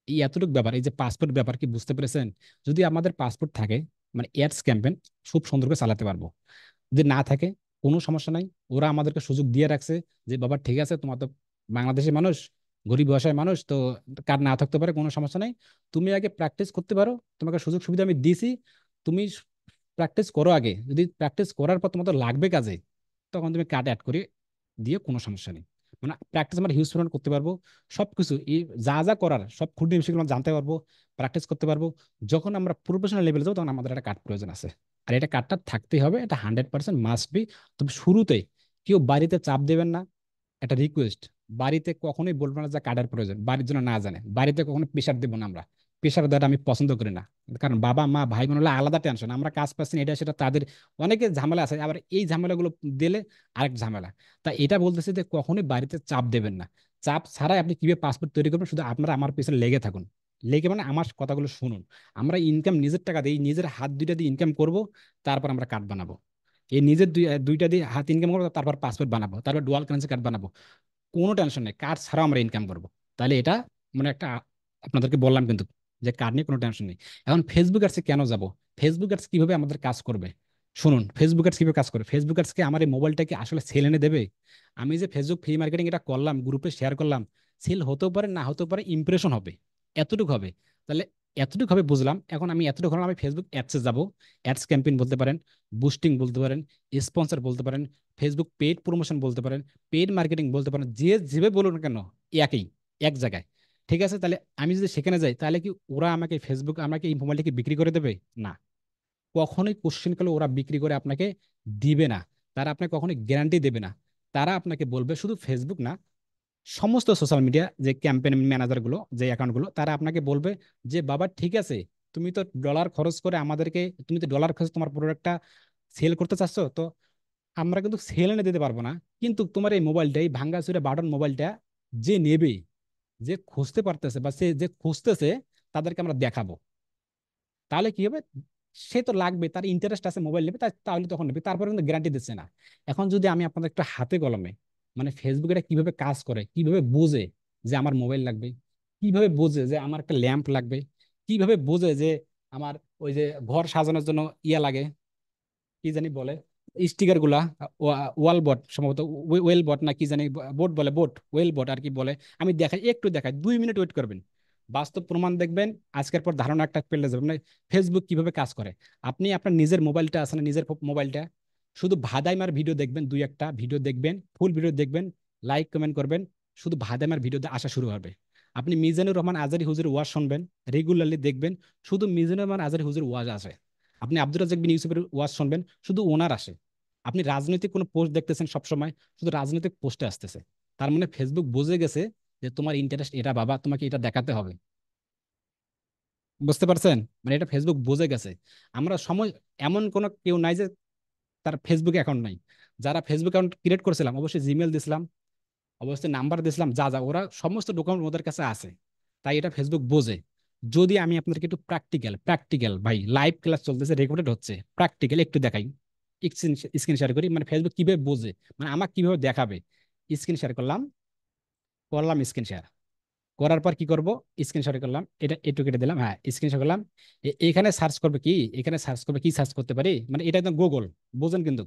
এই এতটুকু ব্যাপার, এই যে পাসপোর্ট ব্যাপার, কি বুঝতে পেরেছেন? যদি আমাদের পাসপোর্ট থাকে, মানে এয়ারস ক্যাম্পেইন খুব সুন্দর করে চালাতে পারবো। যদি না থাকে, কোনো সমস্যা নাই। ওরা আমাদেরকে সুযোগ দিয়ে রাখছে যে বাবা ঠিক আছে, তোমার তো বাংলাদেশের মানুষ, গরিব ভাষায় মানুষ তো, কার্ড না থাকতে পারে, কোনো সমস্যা নাই। তুমি আগে প্র্যাকটিস করতে পারো, তোমাকে সুযোগ সুবিধা আমি দিছি, তুমি প্র্যাকটিস করো আগে। যদি প্র্যাকটিস করার পর তোমাদের লাগবে কাজে, তখন তুমি কার্ড অ্যাড করে দিয়ে কোনো সমস্যা নেই। মানে প্র্যাকটিস আমরা হিউজ পরিমাণ করতে পারবো, সবকিছু এই যা যা করার সব খুঁটি বিষয়গুলো আমরা জানতে পারবো, প্র্যাকটিস করতে পারবো। যখন আমরা প্রফেশনাল লেভেলে যাবো তখন আমাদের একটা কার্ড প্রয়োজন আছে। আর এটা কার্ডটা থাকতেই হবে, এটা 100% মাস্ট বি। তবে শুরুতে কেউ বাড়িতে চাপ দেবেন না। একটা রিকোয়েস্ট, বাড়িতে কখনোই বলবো না যে কার্ডের প্রয়োজন, বাড়ির জন্য না জানে, বাড়িতে কখনো প্রেশার দেবো না আমরা। প্রেশার দেওয়াটা আমি পছন্দ করি না। কারণ বাবা মা ভাই বোন হলে আলাদা টেনশন, আমরা কাজ পাচ্ছি না এটা সেটা তাদের অনেকে ঝামেলা আছে, আবার এই ঝামেলাগুলো দিলে আরেক ঝামেলা। তাই এটা বলতেছি যে কখনোই বাড়িতে চাপ দেবেন না। চাপ ছাড়াই আপনি কিভাবে পাসপোর্ট তৈরি করবেন, শুধু আপনারা আমার পিছনে লেগে থাকুন। লেগে মানে আমার কথাগুলো শুনুন। আমরা ইনকাম নিজের টাকা দিয়ে, নিজের হাত দুইটা দিয়ে ইনকাম করব, তারপর আমরা কার্ড বানাবো। এই নিজের দুইটা দিয়ে হাত ইনকাম করবো, তারপর পাসপোর্ট বানাবো, তারপর ডুয়াল কারেন্সি কার্ড বানাবো। কোনো টেনশন নেই, কার্ড ছাড়াও আমরা ইনকাম করবো। তাহলে এটা মানে একটা আপনাদেরকে বললাম কিন্তু, যে কার্ড নিয়ে কোনো টেনশন নেই। এখন ফেসবুক অ্যাডসে কেন যাব? ফেসবুক অ্যাডস কিভাবে আমাদের কাজ করবে শুনুন। ফেসবুক অ্যাডস কিভাবে কাজ করে, ফেসবুক অ্যাডসকে আমার এই মোবাইলটাকে আসলে সেল এনে দেবে। আমি যে ফেসবুক ফ্রি মার্কেটিং এটা করলাম, গ্রুপে শেয়ার করলাম, সেল হতেও পারে না হতেও পারে, ইমপ্রেশন হবে, এতটুকু হবে। তাহলে এতটুকু হবে বুঝলাম। এখন আমি এতটুকু হলাম, আমি ফেসবুক অ্যাডসে যাব। অ্যাডস ক্যাম্পেইন বলতে পারেন, বুস্টিং বলতে পারেন, স্পন্সর বলতে পারেন, ফেসবুক পেইড প্রমোশন বলতে পারেন, পেইড মার্কেটিং বলতে পারেন, যে যেভাবে বলুন না কেন, একই, এক জায়গায়। ঠিক আছে, তাহলে আমি যদি সেখানে যাই, তাহলে কি ওরা আমাকে ফেসবুক, আমাকে এই মোবাইলটাকে বিক্রি করে দেবে? না, কখনোই কোশ্চেন করলে ওরা বিক্রি করে আপনাকে দিবে না। তারা আপনাকে কখনোই গ্যারান্টি দেবে না। তারা আপনাকে বলবে, শুধু ফেসবুক না, সমস্ত সোশ্যাল মিডিয়া যে ক্যাম্পেইন ম্যানেজার গুলো, যে অ্যাকাউন্ট গুলো, তারা আপনাকে বলবে যে বাবা ঠিক আছে, তুমি তো ডলার খরচ করে আমাদেরকে, তুমি তো ডলার খরচ তোমার প্রোডাক্টটা সেল করতে চাচ্ছ, তো আমরা কিন্তু সেল এনে দিতে পারবো না। কিন্তু তোমার এই মোবাইলটা, এই ভাঙ্গাচুরে বাটন মোবাইলটা যে নেবে, যে খুঁজতে পারতেছে বা সে যে খুঁজতেছে, তাদেরকে আমরা দেখাবো। তাহলে কি হবে? সে তো লাগবে, তার ইন্টারেস্ট আছে মোবাইল নেবে, তাহলে তখন নেবে। তারপরে কিন্তু গ্যারান্টি দিচ্ছে না। এখন যদি আমি আপনাদের একটা হাতে কলমে, মানে ফেসবুক এটা কিভাবে কাজ করে, কিভাবে বোঝে যে আমার মোবাইল লাগবে, কিভাবে বোঝে যে আমার একটা ল্যাম্প লাগবে, কিভাবে বোঝে যে আমার ওই যে ঘর সাজানোর জন্য ইয়া লাগে, কি জানি বলে, স্টিকার গুলা, ওয়াল বট সম্ভবত, ওয়েল বট না কি জানি, বোট বলে, বোট ওয়েল বট আর কি বলে। আমি দেখাই, একটু দেখাই, 2 মিনিট ওয়েট করবেন, বাস্তব প্রমাণ দেখবেন। আজকের পর ধারণা একটা পেলে যাবে মানে ফেসবুক কিভাবে কাজ করে। আপনি আপনার নিজের মোবাইলটা আছে না, নিজের মোবাইলটা শুধু ভাদাইমার ভিডিও দেখবেন, দুই একটা ভিডিও দেখবেন, ফুল ভিডিও দেখবেন, লাইক কমেন্ট করবেন, শুধু ভাদাইমার ভিডিওতে আসা শুরু হবে। আপনি মিজানুর রহমান আজারি হুজুর ওয়াজ শুনবেন, রেগুলারলি দেখবেন, শুধু মিজানুর রহমান আজারি হুজুর ওয়াজ আসে। আপনি আব্দুর রাজ্জাক বিন ইউসুফের ওয়াজ শুনবেন, শুধু ওনার আসে। আপনি রাজনৈতিক কোনো পোস্ট দেখতেছেন সব সময়, শুধু রাজনৈতিক পোস্টে আসতেছে। তার মানে ফেসবুক বুঝে গেছে যে তোমার ইন্টারেস্ট এটা, বাবা তোমাকে এটা দেখাতে হবে। বুঝতে পারছেন? মানে এটা ফেসবুক বুঝে গেছে। আমরা সময়, এমন কোনো কেউ নাই যে তার ফেসবুক অ্যাকাউন্ট নাই। যারা ফেসবুক অ্যাকাউন্ট ক্রিয়েট করেছিলাম, অবশ্যই জিমেল দিছিলাম, অবশ্যই নাম্বার দিছিলাম, যা যা ওরা সমস্ত ডকুমেন্ট ওদের কাছে আছে। তাই এটা ফেসবুক বোঝে। যদি আমি আপনাদেরকে একটু প্র্যাকটিক্যাল প্র্যাকটিক্যাল ভাই, লাইভ ক্লাস চলতেছে, রেকর্ডেড হচ্ছে, প্র্যাকটিক্যাল একটু দেখাই, স্ক্রিন শেয়ার করি, মানে ফেসবুক কিভাবে বোঝে, মানে আমাকে কিভাবে দেখাবে। স্ক্রিন শেয়ার করলাম, করলাম স্ক্রিন শেয়ার, করার পর কি করব, স্ক্রিন শেয়ার করলাম, এটা একটু কেটে দিলাম, হ্যাঁ স্ক্রিন শেয়ার করলাম। এখানে সার্চ করবে কি, এখানে সার্চ করবে কি, সার্চ করতে পারি, মানে এটা একদম গুগল, বুঝেন কিন্তু।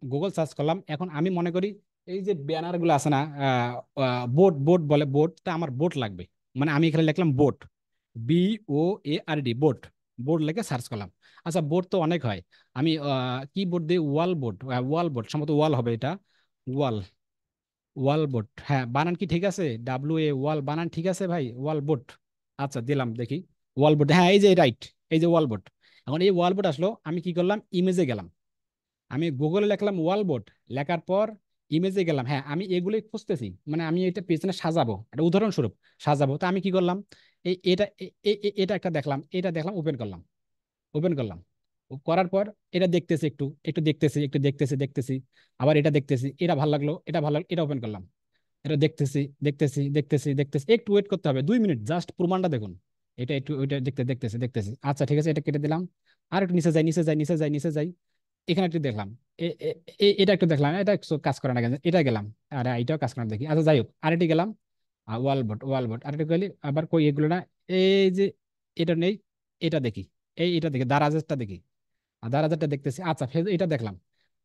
গুগল সার্চ করলাম, এখন আমি মনে করি এই যে ব্যানার গুলো আছে না, বোট বোট বলে, বোট, তা আমার বোট লাগবে। মানে আমি এখানে লিখলাম বোট, BOARD, বোট। বোর্ড লিখে সার্চ করলাম। আচ্ছা বোট তো অনেক হয়, আমি কি বোর্ড দিই, ওয়াল বোর্ড, ওয়াল বোর্ড সম্ভবত, ওয়াল হবে এটা, ওয়াল, ওয়াল বোর্ড, হ্যাঁ বানান কি ঠিক আছে, ওয়াল বানান ঠিক আছে ভাই, ওয়াল বোর্ড। আচ্ছা দিলাম দেখি, ওয়াল বোর্ড, হ্যাঁ এই যে রাইট, এই যে ওয়াল বোর্ড। এখন এই ওয়াল বোর্ড আসলো, আমি কি করলাম, ইমেজে গেলাম, আমি গুগলে লিখলাম ওয়ালবোর্ড, লেখার পর ইমেজে গেলাম, হ্যাঁ আমি এগুলোই খুঁজতেছি, মানে আমি এটা পেছনে সাজাবো, একটা উদাহরণস্বরূপ সাজাবো। তা আমি কি করলাম, এটা এটা একটা দেখলাম, এটা দেখলাম, ওপেন করলাম, ওপেন করলাম। করার পর এটা দেখতেছি, একটু একটু দেখতেছি, একটু দেখতেছি দেখতেছি, আবার এটা দেখতেছি, এটা ভালো লাগলো, এটা ভালো লাগলো, এটা ওপেন করলাম, এটা দেখতেছি দেখতেছি দেখতেছি দেখতেছি, একটু ওয়েট করতে হবে, 2 মিনিট, জাস্ট প্রমাণটা দেখুন। এটা একটু ওইটা দেখতেছি দেখতেছি, আচ্ছা ঠিক আছে, এটা কেটে দিলাম। আর একটু নিচে যাই, নিচে যাই, নিচে যাই, নিচে যাই, এখানে একটু দেখলাম, এটা একটু দেখলাম, এটা একটু কাজ করে না কেন, এটা গেলাম, আর এটাও কাজ করে না দেখি, আচ্ছা যাই হোক, আরেকটি গেলাকলাম, ওয়াল বোর্ড, ওয়াল বোর্ড, আরেকটু গেলি, আবার কই এগুলো না, এই যে এটা নেই, এটা দেখি, এটা দেখি, দারাজটা দেখি, আর দারাজটা দেখতেছি, আচ্ছা ফের এটা দেখলাম,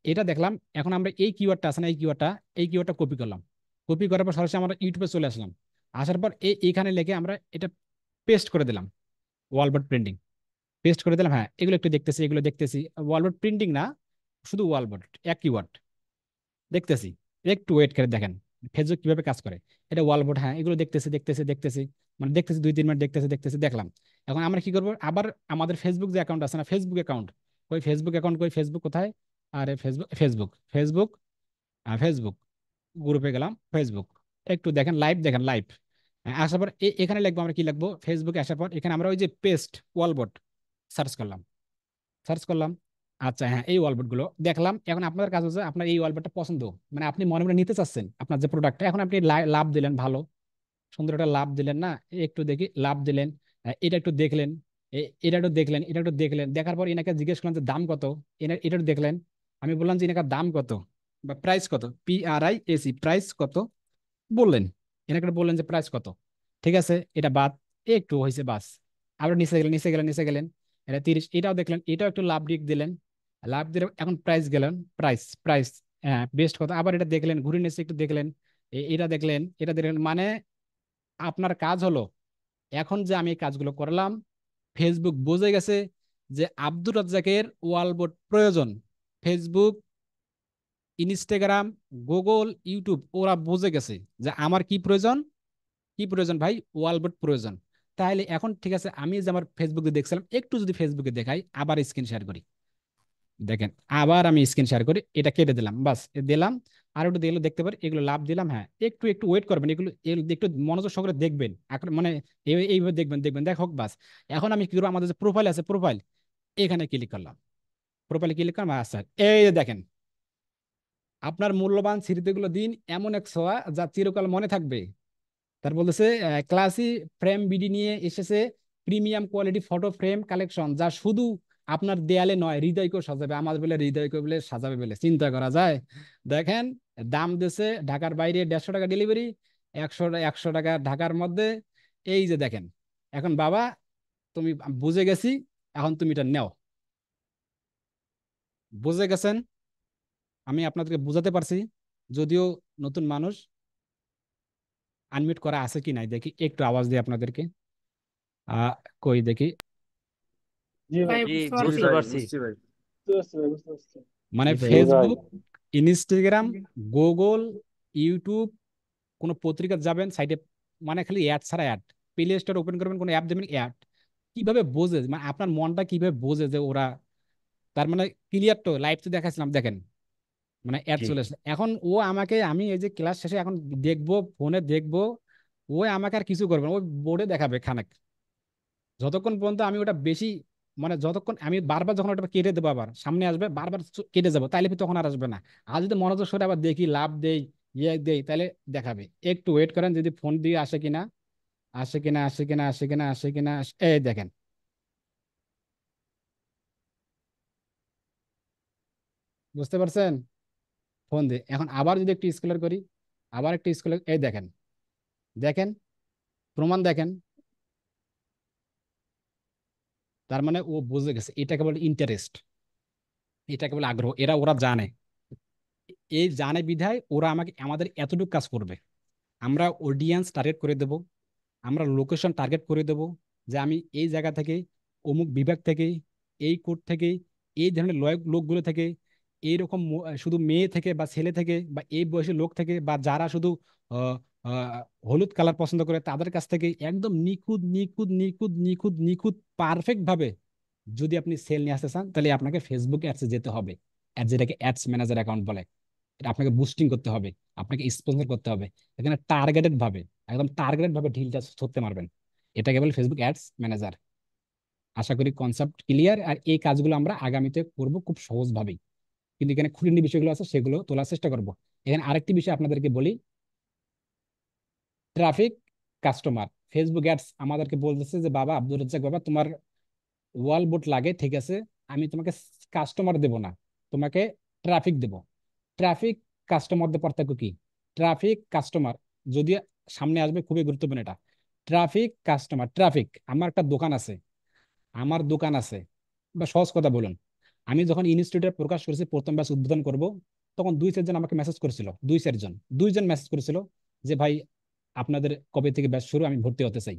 এটা দেখলাম। এখন আমরা এই কিওয়ার্ডটা আছে না, এই কিওয়ার্ডটা কপি করলাম। কপি করার পর সরাসরি আমরা ইউটিউবে চলে আসলাম। আসার পর এইখানে লিখে আমরা এটা পেস্ট করে দিলাম। ওয়ালবার্ড প্রিন্টিং পেস্ট করে দিলাম। হ্যাঁ, এগুলো দেখতেছি। ওয়ালবার্ড প্রিন্টিং না, শুধু ওয়ালবার্ড এক কিওয়ার্ড দেখতেছি। একটু ওয়েট করে দেখেন ফেসবুক কিভাবে কাজ করে। এটা ওয়ালবোর্ড, হ্যাঁ, এগুলো দেখতেছি, মানে দেখতেছি 2-3 মিনিট দেখতেছি দেখলাম। এখন আমরা কি করবো, আবার আমাদের ফেসবুক যে অ্যাকাউন্ট আছে না, ফেসবুক অ্যাকাউন্ট, ওই ফেসবুক অ্যাকাউন্ট, কই ফেসবুক কোথায়? আরে ফেসবুক গ্রুপে গেলাম। ফেসবুক একটু দেখেন, লাইভ দেখেন, লাইভ। আসার পর এখানে লিখবো, আমরা কি লিখবো, ফেসবুকে আসার পর এখানে আমরা ওই যে পেস্ট ওয়ালবোর্ড সার্চ করলাম। আচ্ছা, হ্যাঁ, এই ওয়ালবোর্ড গুলো দেখলাম। এখন আপনার কাজ হচ্ছে, আপনার এই ওয়ালবোর্ডটা পছন্দ, মানে আপনি মনে মনে নিতে চাচ্ছেন আপনার যে প্রোডাক্টটা। এখন আপনি লাভ দিলেন, ভালো সুন্দর একটা লাভ দিলেন না, একটু দেখি লাভ দিলেন। এটা একটু দেখলেন, এটা একটু দেখলেন, দেখার পর এনাকে জিজ্ঞেস করলাম যে দাম কত। এটা একটু দেখলেন। আমি বললাম যে এনাকার দাম কত বা প্রাইস কত, PRISE, প্রাইস কত বললেন। এনাকে বললেন যে প্রাইস কত। ঠিক আছে, এটা বাদ, একটু হয়েছে বাস। আবার নিচে গেলেন। এটা 30, এটাও দেখলেন, এটাও একটু লাভ দিক দিলেন। লাভ দিলে এখন প্রাইস গেলেন, প্রাইস, হ্যাঁ, বেস্ট কত, আবার এটা দেখলেন, ঘুরে নিচে একটু দেখলেন। এটা দেখলেন মানে আপনার কাজ হলো, এখন যে আমি এই কাজগুলো করলাম, ফেসবুক বুঝে গেছে যে আব্দুর রাজ্জাকের ওয়ালবোর্ড প্রয়োজন। ফেসবুক, ইনস্টাগ্রাম, গুগল, ইউটিউব ওরা বুঝে গেছে যে আমার কি প্রয়োজন ভাই, ওয়ালবোর্ড প্রয়োজন। তাহলে এখন ঠিক আছে, আমি যে আমার ফেসবুকে দেখছিলাম, একটু যদি ফেসবুকে দেখাই, আবার স্ক্রিন শেয়ার করি, দেখেন, আবার আমি স্ক্রিন শেয়ার করি, এটা কেটে দিলাম, বাস দিলাম। আর একটু দেখলে দেখতে পারি, এগুলো লাভ দিলাম। হ্যাঁ, একটু একটু ওয়েট করবেন, এগুলো একটু মনোযোগ সহকারে দেখবেন, মানে এইভাবে দেখবেন দেখ হোক, বাস। এখন আমি কি করবো, আমাদের যে প্রোফাইল আছে, প্রোফাইল, এখানে ক্লিক করলাম। প্রোফাইলে ক্লিক করলাম, আচ্ছা, এই যে দেখেন, আপনার মূল্যবান স্মৃতিগুলো দিন এমন এক ছোঁয়া যা চিরকাল মনে থাকবে। তার বলতেছে ক্লাসি ফ্রেম বিডি নিয়ে এসেছে premium quality photo frame collection, যা শুধু আপনার দেয়ালে নয়, হৃদয়কেও সাজাবে। আমার বলে হৃদয়কে বলে সাজাবে, বলে চিন্তা করা যায়। দেখেন, দাম দিছে ঢাকার বাইরে 150 টাকা ডেলিভারি, 100 টাকা ঢাকার মধ্যে। এই যে দেখেন, এখন বাবা, তুমি বুঝে গেছি, এখন তুমি এটা নেও। বুঝে গেছেন, আমি আপনাদেরকে বুঝাতে পারছি। যদিও নতুন মানুষ, আনমিউট করা আছে কি নাই দেখি, একটু আওয়াজ দিই আপনাদেরকে। আহ কই দেখি। জি ভাই, জি, বুঝতে জি পারছি। বুঝতে ভাই, পারছি। বুঝছি ভাই। বুঝতে পারছি ভাই, বুঝতে পারছি। মানে জি ভাই। জি ভাই। ফেসবুক, ইনস্টাগ্রাম, গুগল, ইউটিউব, কোনো পত্রিকা যাবেন সাইটে, মানে খালি অ্যাড ছাড়া অ্যাড। প্লে স্টোর ওপেন করবেন, কোনো অ্যাপ দেবেন, অ্যাড। কিভাবে বোঝে, মানে আপনার মনটা কিভাবে বোঝে যে ওরা, তার মানে ক্লিয়ার তো, লাইভ তো দেখাচ্ছিলাম, দেখেন, মানে অ্যাড জি। চলে আসছে। এখন ও আমাকে, আমি এই যে ক্লাস শেষে এখন দেখবো, ফোনে দেখবো, ও আমাকে আর কিছু করবে না, ওই বোর্ডে দেখাবে খানিক, যতক্ষণ পর্যন্ত আমি ওটা বেশি, মানে যতক্ষণ আমি বারবার যখন ওটা কেটে দেবো, আবার সামনে আসবে, বারবার কেটে যাবো, তাইলে তখন আর আসবে না। আর যদি মনোযোগ সরে আবার দেখি, লাভ দেই, দেই, তাহলে দেখাবে। একটু ওয়েট করেন, যদি ফোন দিয়ে আসে কিনা। এই দেখেন, বুঝতে পারছেন? ফোন দিয়ে এখন আবার যদি একটু স্ক্রল করি, আবার একটু স্ক্রল, এই দেখেন, দেখেন, প্রমাণ দেখেন। তার মানে ও বুঝে গেছে, এটা কেবল ইন্টারেস্ট, এটা কেবল আগ্রহ, ওরা জানে। এই জানে বিধায় ওরা আমাদের এতটুকু কাজ করবে। আমরা অডিয়েন্স টার্গেট করে দেব, আমরা লোকেশন টার্গেট করে দেব, যে আমি এই জায়গা থেকে, অমুক বিভাগ থেকে, এই কোড থেকে, এই ধরনের লোকগুলো থেকে, এইরকম শুধু মেয়ে থেকে বা ছেলে থেকে বা এই বয়সী লোক থেকে, বা যারা শুধু আহ, হলুদ কালার পছন্দ করে, তাদের কাছ থেকে একদম নিখুঁত নিখুঁত নিখুঁত নিখুঁত নিখুঁত পারফেক্ট ভাবে যদি আপনি সেল নিয়ে আসতে চান, তাহলে আপনাকে ফেসবুক অ্যাডসে যেতে হবে। যেটাকে অ্যাডস ম্যানেজার অ্যাকাউন্ট বলে। এটা আপনাকে বুস্টিং করতে হবে, আপনাকে স্পন্সর করতে হবে। এখানে টার্গেটেড ভাবে, একদম টার্গেটেড ভাবে ঢিলটা ধরতে পারবেন। এটা কেবল ফেসবুক অ্যাডস ম্যানেজার। আশা করি কনসেপ্ট ক্লিয়ার। আর এই কাজগুলো আমরা আগামীতে করব খুব সহজভাবেই, কিন্তু এখানে খুঁটিনাটি বিষয়গুলো আছে, সেগুলো তোলার চেষ্টা করব। এখানে আরেকটি বিষয় আপনাদেরকে বলি, ট্রাফিক, কাস্টমার। ফেসবুক অ্যাডস আমাদেরকে বলতেছে যে বাবা আব্দুর রাজ্জাক, বাবা তোমার ওয়াল বোর্ড লাগে, ঠিক আছে, আমি তোমাকে কাস্টমার দেব না, তোমাকে ট্রাফিক দেব। ট্রাফিক, কাস্টমারদের পার্থক্য কি? ট্রাফিক, কাস্টমার যদি সামনে আসবে, খুবই গুরুত্বপূর্ণ এটা। Traffic, customer. ট্রাফিক, আমার একটা দোকান আছে, আমার দোকান আছে, বা সহজ কথা বলুন, আমি যখন ইনস্টিটিউটে প্রকাশ করেছি প্রথম ব্যাচ উদ্বোধন করব, তখন 2-4 জন আমাকে মেসেজ করেছিল, 2-4 জন, 2 জন মেসেজ করেছিল যে ভাই আপনাদের কবে থেকে ব্যাচ শুরু, আমি ভর্তি হতে চাই।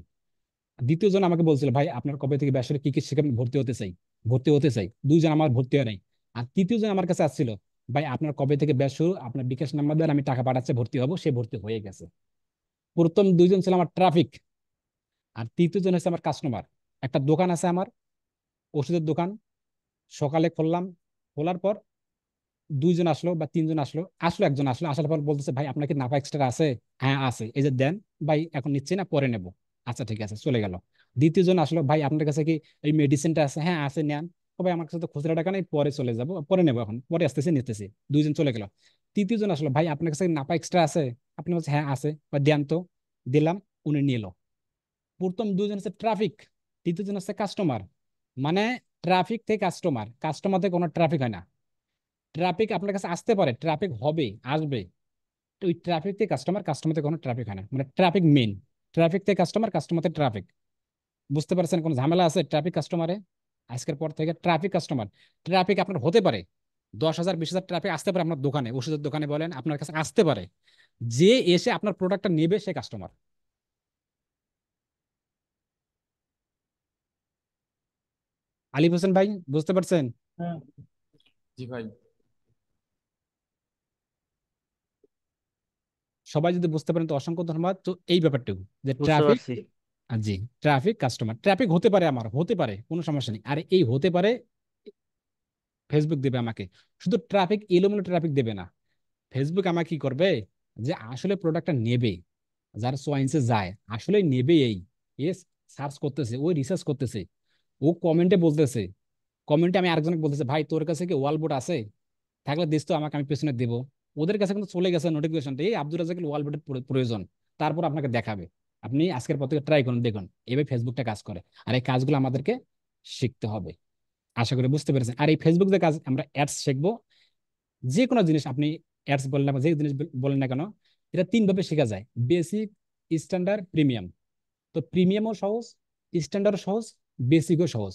দ্বিতীয় জন আমাকে বলছিল ভাই আপনার কবে থেকে ব্যাচ শুরু, কি কি শিখাবেন, ভর্তি হতে চাই, ভর্তি হতে চাই। 2 জন আমার ভর্তি হয় নাই। আর তৃতীয় জন আমার কাছে আসছিল, ভাই আপনার কবে থেকে ব্যাচ শুরু, আপনার বিকাশ নাম্বার দেন, আমি টাকা পাঠাচ্ছি, ভর্তি হবো। সে ভর্তি হয়ে গেছে। প্রথম 2 জন ছিল আমার ট্রাফিক, আর তৃতীয় জন হচ্ছে আমার কাস্টমার। একটা দোকান আছে আমার, ওষুধের দোকান। সকালে খুললাম, খোলার পর 2 জন আসলো বা 3 জন আসলো, আসলো একজন আসলো, আসার পর বলতেছে ভাই আপনার কি নাপা এক্সট্রা আছে? হ্যাঁ আছে, এই যে দেন। ভাই এখন নিচ্ছি না, পরে নেবো। আচ্ছা ঠিক আছে, চলে গেল। দ্বিতীয় জন আসলো, ভাই আপনার কাছে কি এই মেডিসিনটা আছে? হ্যাঁ আছে, নেন। ও ভাই আমার কাছে তো খুচরা টাকা নেই, পরে চলে যাবো, পরে নেবো, এখন পরে আসতেছি, নিতেছি। 2 জন চলে গেল। তৃতীয় জন আসলো, ভাই আপনার কাছে কি নাপা এক্সট্রা আছে? আপনি বলছেন হ্যাঁ আছে, বা দেন তো। দিলাম, উনি নিল। প্রথম 2 জন হচ্ছে ট্রাফিক, তৃতীয় জন হচ্ছে কাস্টমার। মানে ট্রাফিক থেকে কাস্টমার, কাস্টমার থেকে কোনো ট্রাফিক হয় না। ট্রাফিক আপনার কাছে আসতে পারে, ট্রাফিক হবে, আসবে। তো ওই ট্রাফিক থেকে কাস্টমার, কাস্টমার থেকে কোনো ট্রাফিক হয় না, মানে ট্রাফিক মেইন। ট্রাফিক থেকে কাস্টমার, কাস্টমার থেকে ট্রাফিক। বুঝতে পারছেন কোনো ঝামেলা আছে ট্রাফিক কাস্টমারে? আজকের পর থেকে ট্রাফিক কাস্টমার। ট্রাফিক আপনার হতে পারে 10,000 20,000 ট্রাফিক আসতে পারে আপনার দোকানে, ওষুধের দোকানে বলেন, আপনার কাছে আসতে পারে। যে এসে আপনার প্রোডাক্টটা নেবে সে কাস্টমার। আলিফ হোসেন ভাই, বুঝতে পারছেন? হ্যাঁ। জি ভাই। সবাই যদি বুঝতে পারেন তো অসংখ্য ধন্যবাদ। তো এই ব্যাপারটুকু যে বুঝতে ট্রাফিক, পারছি। জি, ট্রাফিক কাস্টমার, ট্রাফিক হতে পারে আমার, হতে পারে, কোনো সমস্যা নেই। আর এই হতে পারে ফেসবুক দেবে আমাকে। শুধু ট্রাফিক, এলোমেলো ট্রাফিক দেবে না, ফেসবুক আমাকে কি করবে, যে আসলে প্রোডাক্টটা নেবে, যার সোয়াইন্সে যায় আসলে নেবে, এই এস সার্চ করতেছে, ওই রিসার্চ করতেছে, ও কমেন্টে বলতেছে, কমেন্টে আমি আরেকজনকে বলতেছে ভাই তোর কাছে কি ওয়াল বোর্ড আছে, থাকলে দিস তো আমাকে, আমি পেছনে দেবো। ওদের কাছে কিন্তু চলে গেছে নোটিফিকেশনটা, এই আব্দুর রাজাকের ওয়াল বোর্ডের প্রয়োজন। তারপর আপনাকে দেখাবে, আপনি আজকের পর থেকে ট্রাই করুন, দেখুন এভাবে ফেসবুকটা কাজ করে। আর এই কাজগুলো আমাদেরকে শিখতে হবে। আশা করি বুঝতে পেরেছেন। আর এই ফেসবুক যে কাজ, আমরা অ্যাডস শিখবো। যে কোনো জিনিস আপনি অ্যাডস বললেন না, যে জিনিস বলেন না কেন, এটা 3 ভাবে শেখা যায়: বেসিক, স্ট্যান্ডার্ড, প্রিমিয়াম। তো প্রিমিয়ামও সহজ, স্ট্যান্ডার্ডও সহজ, বেসিকও সহজ।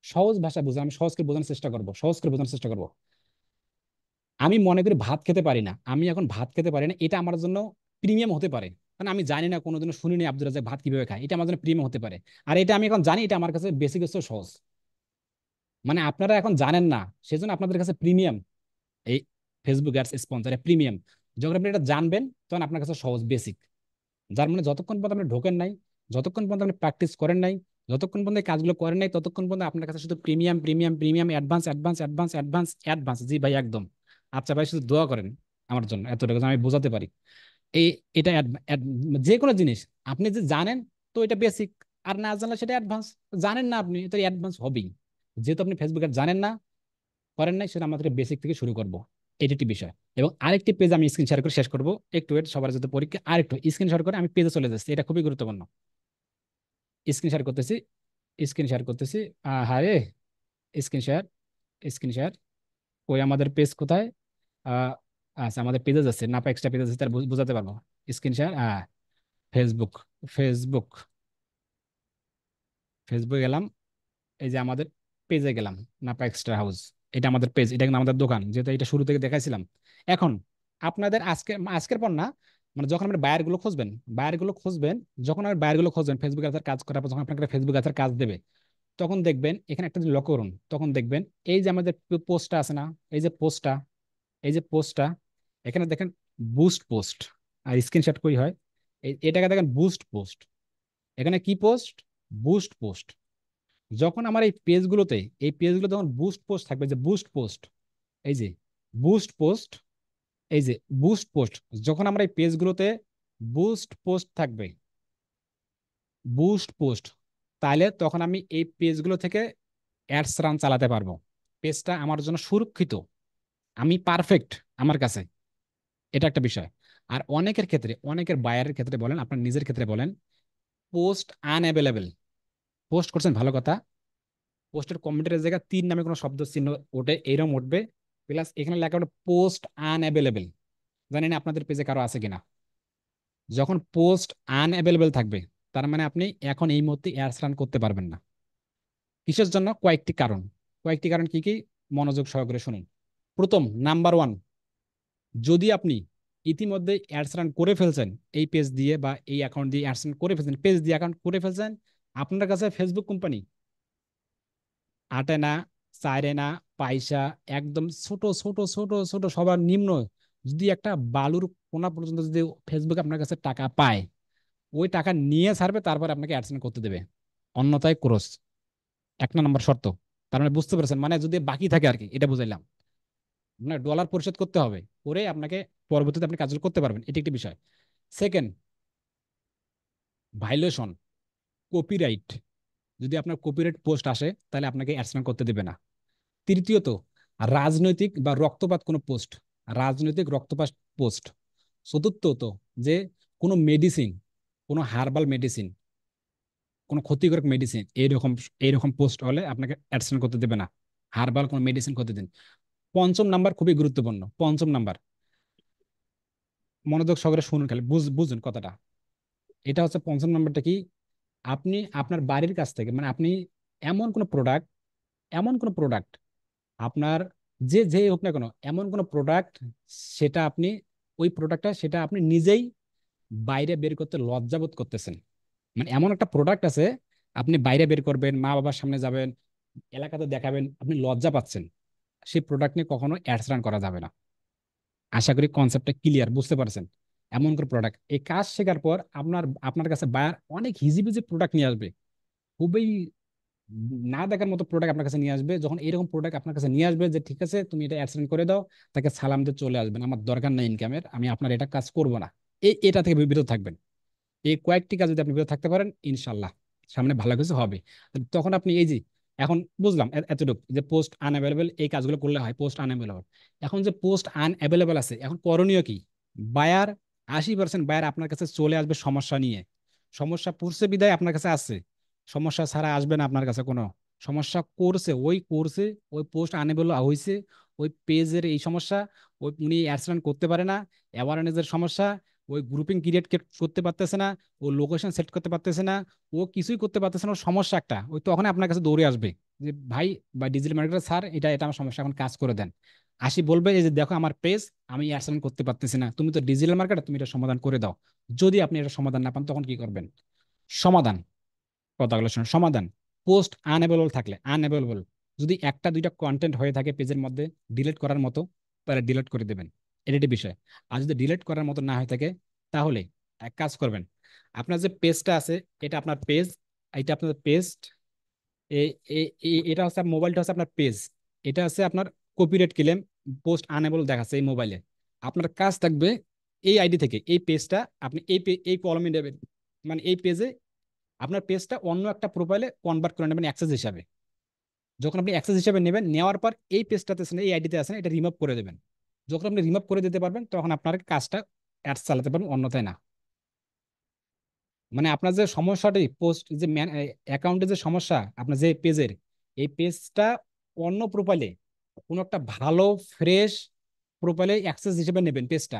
সহজ ভাষা বুঝে আমি সহজ করে বোঝানোর চেষ্টা করবো, সহজ করে বোঝানোর চেষ্টা করবো। আমি মনে করি ভাত খেতে পারি না, আমি এখন ভাত খেতে পারি না, এটা আমার জন্য প্রিমিয়াম হতে পারে। কারণ আমি জানি না, কোনোদিনও শুনিনি আব্দুল রাজ্জাক ভাত কিভাবে খায়, এটা আমার জন্য প্রিমিয়াম হতে পারে। আর এটা আমি এখন জানি, এটা আমার কাছে বেসিক হচ্ছে সহজ। মানে আপনারা এখন জানেন না, সেজন্য আপনাদের কাছে প্রিমিয়াম। এই ফেসবুক অ্যাডস স্পন্সর প্রিমিয়াম। যখন আপনি এটা জানবেন, তখন আপনার কাছে সহজ, বেসিক। যার মানে যতক্ষণ পর্যন্ত আপনি ঢোকেন নাই, যতক্ষণ পর্যন্ত আপনি প্র্যাকটিস করেন নাই, যতক্ষণ পর্যন্ত এই কাজগুলো করেন নাই, ততক্ষণ পর্যন্ত আপনার কাছে শুধু premium, premium, premium, advance, advance, advance, advance, advance. জি ভাই, একদম। আচ্ছা ভাই, শুধু দোয়া করেন আমার জন্য, এতটুকু যেন আমি বোঝাতে পারি। এই এটা যে কোনো জিনিস আপনি যে জানেন, তো এটা বেসিক। আর না জানলে সেটা অ্যাডভান্স। জানেন না আপনি, তো অ্যাডভান্স হবেই। যেহেতু আপনি ফেসবুকে জানেন না, করেন নাই, সেটা আমাদের বেসিক থেকে শুরু করব। এটি একটি বিষয়। এবং আরেকটি পেজ আমি স্ক্রিন শেয়ার করে শেষ করব। একটু ওয়েট, সবার যাতে পরীক্ষা, আরেকটু স্ক্রিন শেয়ার করে আমি পেজে চলে যাচ্ছি, এটা খুবই গুরুত্বপূর্ণ। স্ক্রিন শেয়ার করতেছি, স্ক্রিন শেয়ার করতেছি। হ্যাঁ রে, স্ক্রিন শেয়ার, স্ক্রিন শেয়ার। ওই আমাদের পেজ কোথায়? আহ আচ্ছা, আমাদের পেজে যাচ্ছে, নাপা এক্সট্রা পেজে যাচ্ছে, তার বোঝাতে পারবো। স্ক্রিন শেয়ার, হ্যাঁ। ফেসবুক, ফেসবুক, ফেসবুক গেলাম। এই যে আমাদের পেজে গেলাম, নাপা এক্সট্রা হাউস। এটা আমাদের পেজ, এটা কিন্তু আমাদের দোকান, যেহেতু এটা শুরু থেকে দেখাইছিলাম। এখন আপনাদের আজকে, আজকের পর না, মানে যখন আপনি বায়ার গুলো খুঁজবেন, বায়ার গুলো খুঁজবেন, যখন আপনি বায়ার গুলো খুঁজবেন, ফেসবুক অ্যাডসের কাজ করার পর যখন আপনাকে ফেসবুক অ্যাডসের কাজ দেবে, তখন দেখবেন এখানে একটা জিনিস লক্ষ্য করুন। তখন দেখবেন এই যে আমাদের পোস্টটা আছে না, এই যে পোস্টটা, এই যে পোস্টটা, এখানে দেখেন বুস্ট পোস্ট। আর স্ক্রিনশট কই হয়, এটাকে দেখেন বুস্ট পোস্ট। এখানে কি পোস্ট? Boost post. যখন আমার এই পেজগুলোতে, এই পেজগুলো যখন বুস্ট পোস্ট থাকবে, যে বুস্ট পোস্ট, এই যে বুস্ট পোস্ট, এই যে বুস্ট পোস্ট, যখন আমরা এই পেজগুলোতে বুস্ট পোস্ট থাকবে, বুস্ট পোস্ট, তাহলে তখন আমি এই পেজগুলো থেকে অ্যাডস রান চালাতে পারবো। পেজটা আমার জন্য সুরক্ষিত, আমি পারফেক্ট আমার কাছে। এটা একটা বিষয়। আর অনেকের ক্ষেত্রে, অনেকের বায়ারের ক্ষেত্রে বলেন, আপনার নিজের ক্ষেত্রে বলেন, পোস্ট আনঅ্যাভেলেবেল। পোস্ট করছেন ভালো কথা, পোস্টের কমেন্টের জায়গায় 3 নামে কোনো শব্দ চিহ্ন ওঠে, এইরকম উঠবে, প্লাস এখানে লেখা হবে পোস্ট আনঅ্যাভেলেবেল। জানি না আপনাদের পেজে কারো আছে কিনা। যখন পোস্ট আনঅ্যাভেলেবেল থাকবে, তার মানে আপনি এখন এই মুহূর্তে অ্যাডস রান করতে পারবেন না। কিসের জন্য? কয়েকটি কারণ। কয়েকটি কারণ কি কি? মনোযোগ সহকারে শুনুন। প্রথম নাম্বার ওয়ান, যদি আপনি ইতিমধ্যে অ্যাডস রান করে ফেলছেন এই পেজ দিয়ে বা এই অ্যাকাউন্ট দিয়ে অ্যাডস রান করে ফেলছেন, পেজ দিয়ে অ্যাকাউন্ট করে ফেলছেন, আপনার কাছে ফেসবুক কোম্পানি আটে না, চারে না, পয়সা একদম ছোট ছোট ছোট ছোট সবার নিম্ন, যদি একটা বালুর কোনা পর্যন্ত যদি ফেসবুক আপনার কাছে টাকা পায়, ওই টাকা নিয়ে ছাড়বে, তারপর আপনাকে অ্যাডসেন্স করতে দেবে, অন্যথায় ক্রস। এক নম্বর শর্ত। তার মানে বুঝতে পেরেছেন, মানে যদি বাকি থাকে আর কি, এটা বুঝাইলাম। মানে ডলার পরিশোধ করতে হবে, করে আপনাকে পরবর্তীতে আপনি কাজগুলো করতে পারবেন, এটি একটি বিষয়। সেকেন্ড, ভাইলেশন, কপিরাইট, যদি আপনার কপিরাইট পোস্ট আসে তাহলে আপনাকে অ্যাডসেন্স করতে দেবে না। তৃতীয়ত, রাজনৈতিক বা রক্তপাত কোনো পোস্ট, রাজনৈতিক রক্তপাত পোস্ট। চতুর্থত, যে কোনো মেডিসিন, কোনো হার্বাল মেডিসিন, কোনো ক্ষতিকারক মেডিসিন, এইরকম এইরকম পোস্ট হলে আপনাকে অ্যাডসেন্স করতে দেবে না, হার্বাল কোনো মেডিসিন করতে দিন। পঞ্চম নাম্বার খুবই গুরুত্বপূর্ণ, পঞ্চম নাম্বার, মনোযোগ সহকারে শুনুন, খালি বুঝুন কথাটা। এটা হচ্ছে পঞ্চম নাম্বারটা কি, আপনি আপনার বাড়ির কাছ থেকে, মানে আপনি এমন কোনো প্রোডাক্ট, এমন কোনো প্রোডাক্ট আপনার, যে যে হোক না কেন, এমন কোনো প্রোডাক্ট, সেটা আপনি, ওই প্রোডাক্টটা সেটা আপনি নিজেই বাইরে বের করতে লজ্জাবোধ করতেছেন। মানে এমন একটা প্রোডাক্ট আছে, আপনি বাইরে বের করবেন, মা বাবার সামনে যাবেন, এলাকাতে দেখাবেন, আপনি লজ্জা পাচ্ছেন, সেই প্রোডাক্ট নিয়ে কখনো অ্যাডস রান করা যাবে না। আশা করি কনসেপ্টটা ক্লিয়ার, বুঝতে পারছেন। এমন করে প্রোডাক্ট, এই কাজ শেখার পর আপনার আপনার কাছে বায়ার অনেক হিজিবিজি প্রোডাক্ট নিয়ে আসবে, খুবই না দেখার মতো প্রোডাক্ট আপনার কাছে নিয়ে আসবে। যখন এরকম প্রোডাক্ট আপনার কাছে নিয়ে আসবে যে ঠিক আছে তুমি এটা অ্যাডসেন্ট করে দাও, তাকে সালাম দিয়ে চলে আসবেন, আমার দরকার নাই ইনকামের, আমি আপনার এটা কাজ করব না, এটা থেকে বিরত থাকবেন। এই কয়েকটি কাজ যদি আপনি বিরত থাকতে পারেন, ইনশাল্লাহ সামনে ভালো কিছু হবে। তখন আপনি এই যে, এখন বুঝলাম এতটুকু যে পোস্ট আনঅ্যাভেলেবল, এই কাজগুলো করলে হয় পোস্ট আনঅ্যাভেলেবল। এখন যে পোস্ট আনঅ্যাভেলেবল আছে, এখন করণীয় কি? বায়ার, 80% বায়ার আপনার কাছে চলে আসবে সমস্যা নিয়ে, সমস্যা পড়ছে বিদায় আপনার কাছে আসছে, সমস্যা ছাড়া আসবে না আপনার কাছে কোনো। সমস্যা করছে, ওই করছে, ওই পোস্ট আনএভেলেবল হয়েছে, ওই পেজের এই সমস্যা, ওই উনি অ্যাডস রান করতে পারে না, অ্যাওয়ারনেসের সমস্যা, ওই গ্রুপিং ক্রিয়েট করতে পারতেছে না, ও লোকেশন সেট করতে পারতেছে না, ও কিছুই করতে পারতেছে না, ওর সমস্যা একটা, ওই তখন আপনার কাছে দৌড়ে আসবে যে ভাই বা ডিজিটাল মার্কেটার স্যার, এটা এটা আমার সমস্যা, এখন কাজ করে দেন। আসি বলবে এই যে দেখো আমার পেজ, আমি অ্যাসাইন করতে পারতেছি না, তুমি তো ডিজিটাল মার্কেটার, তুমি এটা সমাধান করে দাও। যদি আপনি এটা সমাধান না পান, তখন কি করবেন? সমাধান, কথাগুলো শুনুন, সমাধান। পোস্ট আনএভেলেবল থাকলে, আনএভেলেবল, যদি একটা দুইটা কন্টেন্ট হয়ে থাকে পেজের মধ্যে ডিলিট করার মতো, তাহলে ডিলিট করে দেবেন, এটা একটি বিষয়। আর যদি ডিলিট করার মতো না হয়ে থাকে, তাহলে এক কাজ করবেন, আপনার যে পেজটা আছে, এটা আপনার পেজ, এটা আপনার পেজ, এটা হচ্ছে মোবাইলটা হচ্ছে আপনার পেজ, এটা হচ্ছে আপনার কপিরাইট ক্লেম, পোস্ট আনএবল দেখাচ্ছে এই মোবাইলে। আপনার কাজ থাকবে এই আইডি থেকে এই পেজটা আপনি এই কলমে নেবেন, মানে এই পেজে আপনার পেজটা অন্য একটা প্রোফাইলে কনভার্ট করে নেবেন অ্যাক্সেস হিসাবে। যখন আপনি অ্যাক্সেস হিসাবে নেবেন, নেওয়ার পর এই পেজটাতে আছেন, এই আইডিতে আছেন, এটা রিমুভ করে দেবেন। যখন আপনি রিমুভ করে দিতে পারবেন, তখন আপনার কাজটা অ্যাডস চালাতে পারবেন, অন্যথায় না। মানে আপনার যে সমস্যাটি, পোস্ট যে অ্যাকাউন্টে যে সমস্যা আপনার যে পেজের, এই পেজটা অন্য প্রোফাইলে, কোনো একটা ভালো ফ্রেশ প্রোফাইলে অ্যাক্সেস হিসেবে নেবেন পেজটা,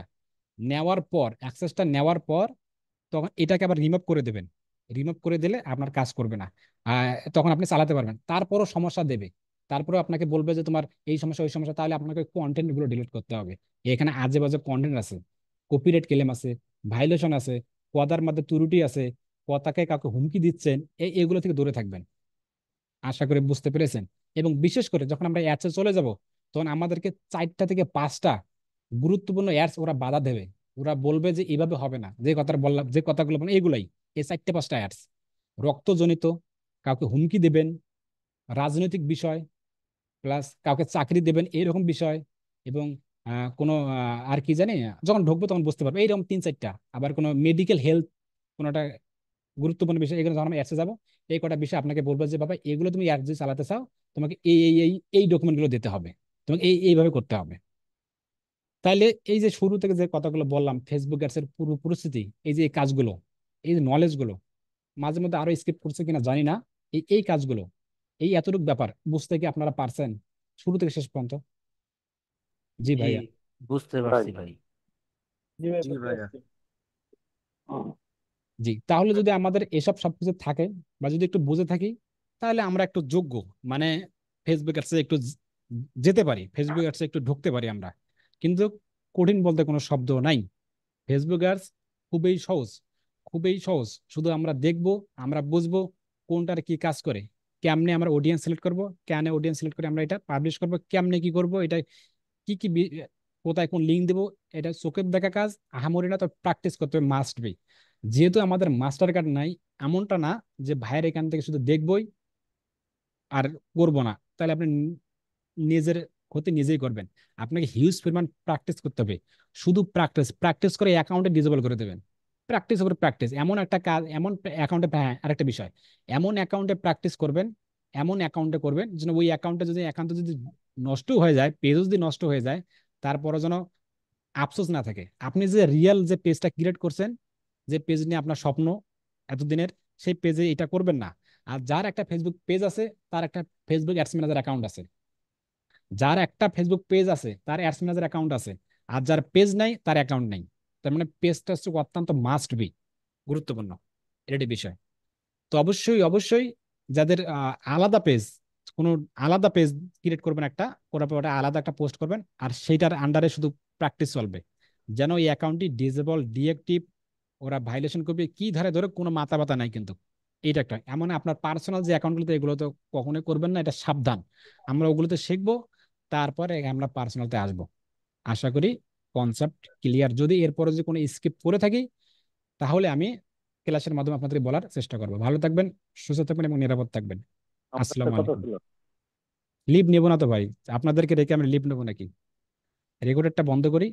নেওয়ার পর অ্যাক্সেসটা নেওয়ার পর তখন এটাকে আবার রিমুভ করে দেবেন। রিমুভ করে দিলে আপনার কাজ করবে না, তখন আপনি চালাতে পারবেন। তারপরও সমস্যা দেবে, তারপরে আপনাকে বলবে যে তোমার এই সমস্যা ওই সমস্যা, তাহলে আপনাকে কন্টেন্ট গুলো ডিলিট করতে হবে। এখানে আজে বাজে কন্টেন্ট আছে, কপিরাইট ক্লেম আছে, ভাইলেশন আছে, কথার মধ্যে ত্রুটি আছে, কথাকে কাউকে হুমকি দিচ্ছেন, এগুলো থেকে দূরে থাকবেন। আশা করি বুঝতে পেরেছেন। এবং বিশেষ করে যখন আমরা অ্যাডসে চলে যাব, তখন আমাদেরকে 4টা থেকে 5টা গুরুত্বপূর্ণ অ্যাডস ওরা বাধা দেবে। ওরা বলবে যে এইভাবে হবে না, যে কথা বললাম, যে কথাগুলো বললাম, এগুলাই, এই 4টে 5টা অ্যাডস, রক্তজনিত, কাউকে হুমকি দেবেন, রাজনৈতিক বিষয়, প্লাস কাউকে চাকরি দেবেন এইরকম বিষয়, এবং কোনো আর কি জানি, যখন ঢুকবো তখন বুঝতে পারবো, এইরকম 3-4টা। আবার কোনো মেডিকেল হেলথ, কোনোটা গুরুত্বপূর্ণ বিষয়, এগুলো যখন আমি অ্যাডসে যাবো, এই কটা বিষয় আপনাকে বলবো যে বাবা এগুলো তুমি অ্যাড যদি চালাতে চাও, তোমাকে এই ডকুমেন্ট গুলো দিতে হবে, তোমাকে এইভাবে করতে হবে। তাইলে এই যে শুরু থেকে যে কথাগুলো বললাম, ফেসবুক অ্যাডস এর পুরো পরিস্থিতি, এই যে এই কাজগুলো, এই যে নলেজ গুলো, মাঝে মধ্যে আরো স্কিপ করছে কিনা জানি না, এই কাজগুলো, এই এতটুকু ব্যাপার বুঝতে কি আপনারা পারছেন শুরু থেকে শেষ পর্যন্ত? জি জি, ভাইয়া। বুঝতে পারছি ভাই। জি ভাই, জি বুঝতে ভাইয়া। পারছি। জি, তাহলে যদি আমাদের এসব সবকিছু থাকে, বা যদি একটু বুঝে থাকি, তাহলে আমরা একটু যোগ্য, মানে ফেসবুক অ্যাডসে একটু যেতে পারি, ফেসবুক অ্যাডসে একটু ঢুকতে পারি আমরা, কিন্তু কঠিন বলতে কোনো শব্দ নাই। ফেসবুক অ্যাডস খুবই সহজ, খুবই সহজ। শুধু আমরা দেখবো, আমরা বুঝবো কোনটার কি কাজ করে, কেমনে আমরা অডিয়েন্স সিলেক্ট করব, কেন অডিয়েন্স সিলেক্ট করে আমরা এটা পাবলিশ করব, কেমনে কি করব, এটা কি কি কোথায় কোন লিঙ্ক দেবো, এটা চোখের দেখা কাজ। আহামরি না, তো প্র্যাকটিস করতে হবে, মাস্ট বি। যেহেতু আমাদের মাস্টার কার্ড নাই, এমনটা না যে ভাইয়ের এখান থেকে শুধু দেখবোই আর করবো না, তাহলে আপনি নিজের ক্ষতি নিজেই করবেন। আপনাকে হিউজ পরিমাণ প্র্যাকটিস করতে হবে। শুধু প্র্যাকটিস প্র্যাকটিস করে অ্যাকাউন্টে ডিসেবল করে দেবেন। প্র্যাকটিস উপরে প্র্যাকটিস, এমন একটা কাজ, এমন অ্যাকাউন্টে, হ্যাঁ আরেকটা বিষয়, এমন অ্যাকাউন্টে প্র্যাকটিস করবেন, এমন অ্যাকাউন্টে করবেন যেন ওই অ্যাকাউন্টে যদি একান্ত যদি নষ্ট হয়ে যায়, পেজও যদি নষ্ট হয়ে যায়, তারপরে যেন আফসোস না থাকে। আপনি যে রিয়েল যে পেজটা ক্রিয়েট করছেন, যে পেজ নিয়ে আপনার স্বপ্ন এতদিনের, সেই পেজে এটা করবেন না। আর যার একটা ফেসবুক পেজ আছে, তার একটা ফেসবুক অ্যাডস ম্যানেজার অ্যাকাউন্ট আছে। যার একটা ফেসবুক পেজ আছে, তার অ্যাডস ম্যানেজার অ্যাকাউন্ট আছে। আর যার পেজ নাই, তার অ্যাকাউন্ট নেই। তার মানে পেজটা হচ্ছে অত্যন্ত মাস্ট বি, গুরুত্বপূর্ণ, এটা একটি বিষয়। তো অবশ্যই অবশ্যই যাদের আলাদা পেজ, কোনো আলাদা পেজ ক্রিয়েট করবেন একটা, করার পর ওটা আলাদা একটা পোস্ট করবেন, আর সেইটার আন্ডারে শুধু প্র্যাকটিস চলবে, যেন এই অ্যাকাউন্টটি ডিসেবল, ডিএক্টিভ, ওরা ভাইলেশন করবে কি ধারে ধরে কোনো মাথা ব্যথা নাই কিন্তু। এইটা একটা এমন, আপনার পার্সোনাল যে অ্যাকাউন্টগুলোতে, এগুলো তো কখনোই করবেন না, এটা সাবধান। আমরা ওগুলোতে শিখবো, তারপরে আমরা পার্সোনালতে আসবো। আশা করি কনসেপ্ট ক্লিয়ার। যদি এরপরে যদি কোনো স্কিপ করে থাকি, তাহলে আমি ক্লাসের মাধ্যমে আপনাদের বলার চেষ্টা করবো। ভালো থাকবেন, সুস্থ থাকবেন এবং নিরাপদ থাকবেন। আমার একটা আসসালামু কথা আলাইকুম। ছিল। লিভ নেবো না তো ভাই, আপনাদেরকে রেখে আমরা লিভ নেবো নাকি? রেকর্ডারটা বন্ধ করি।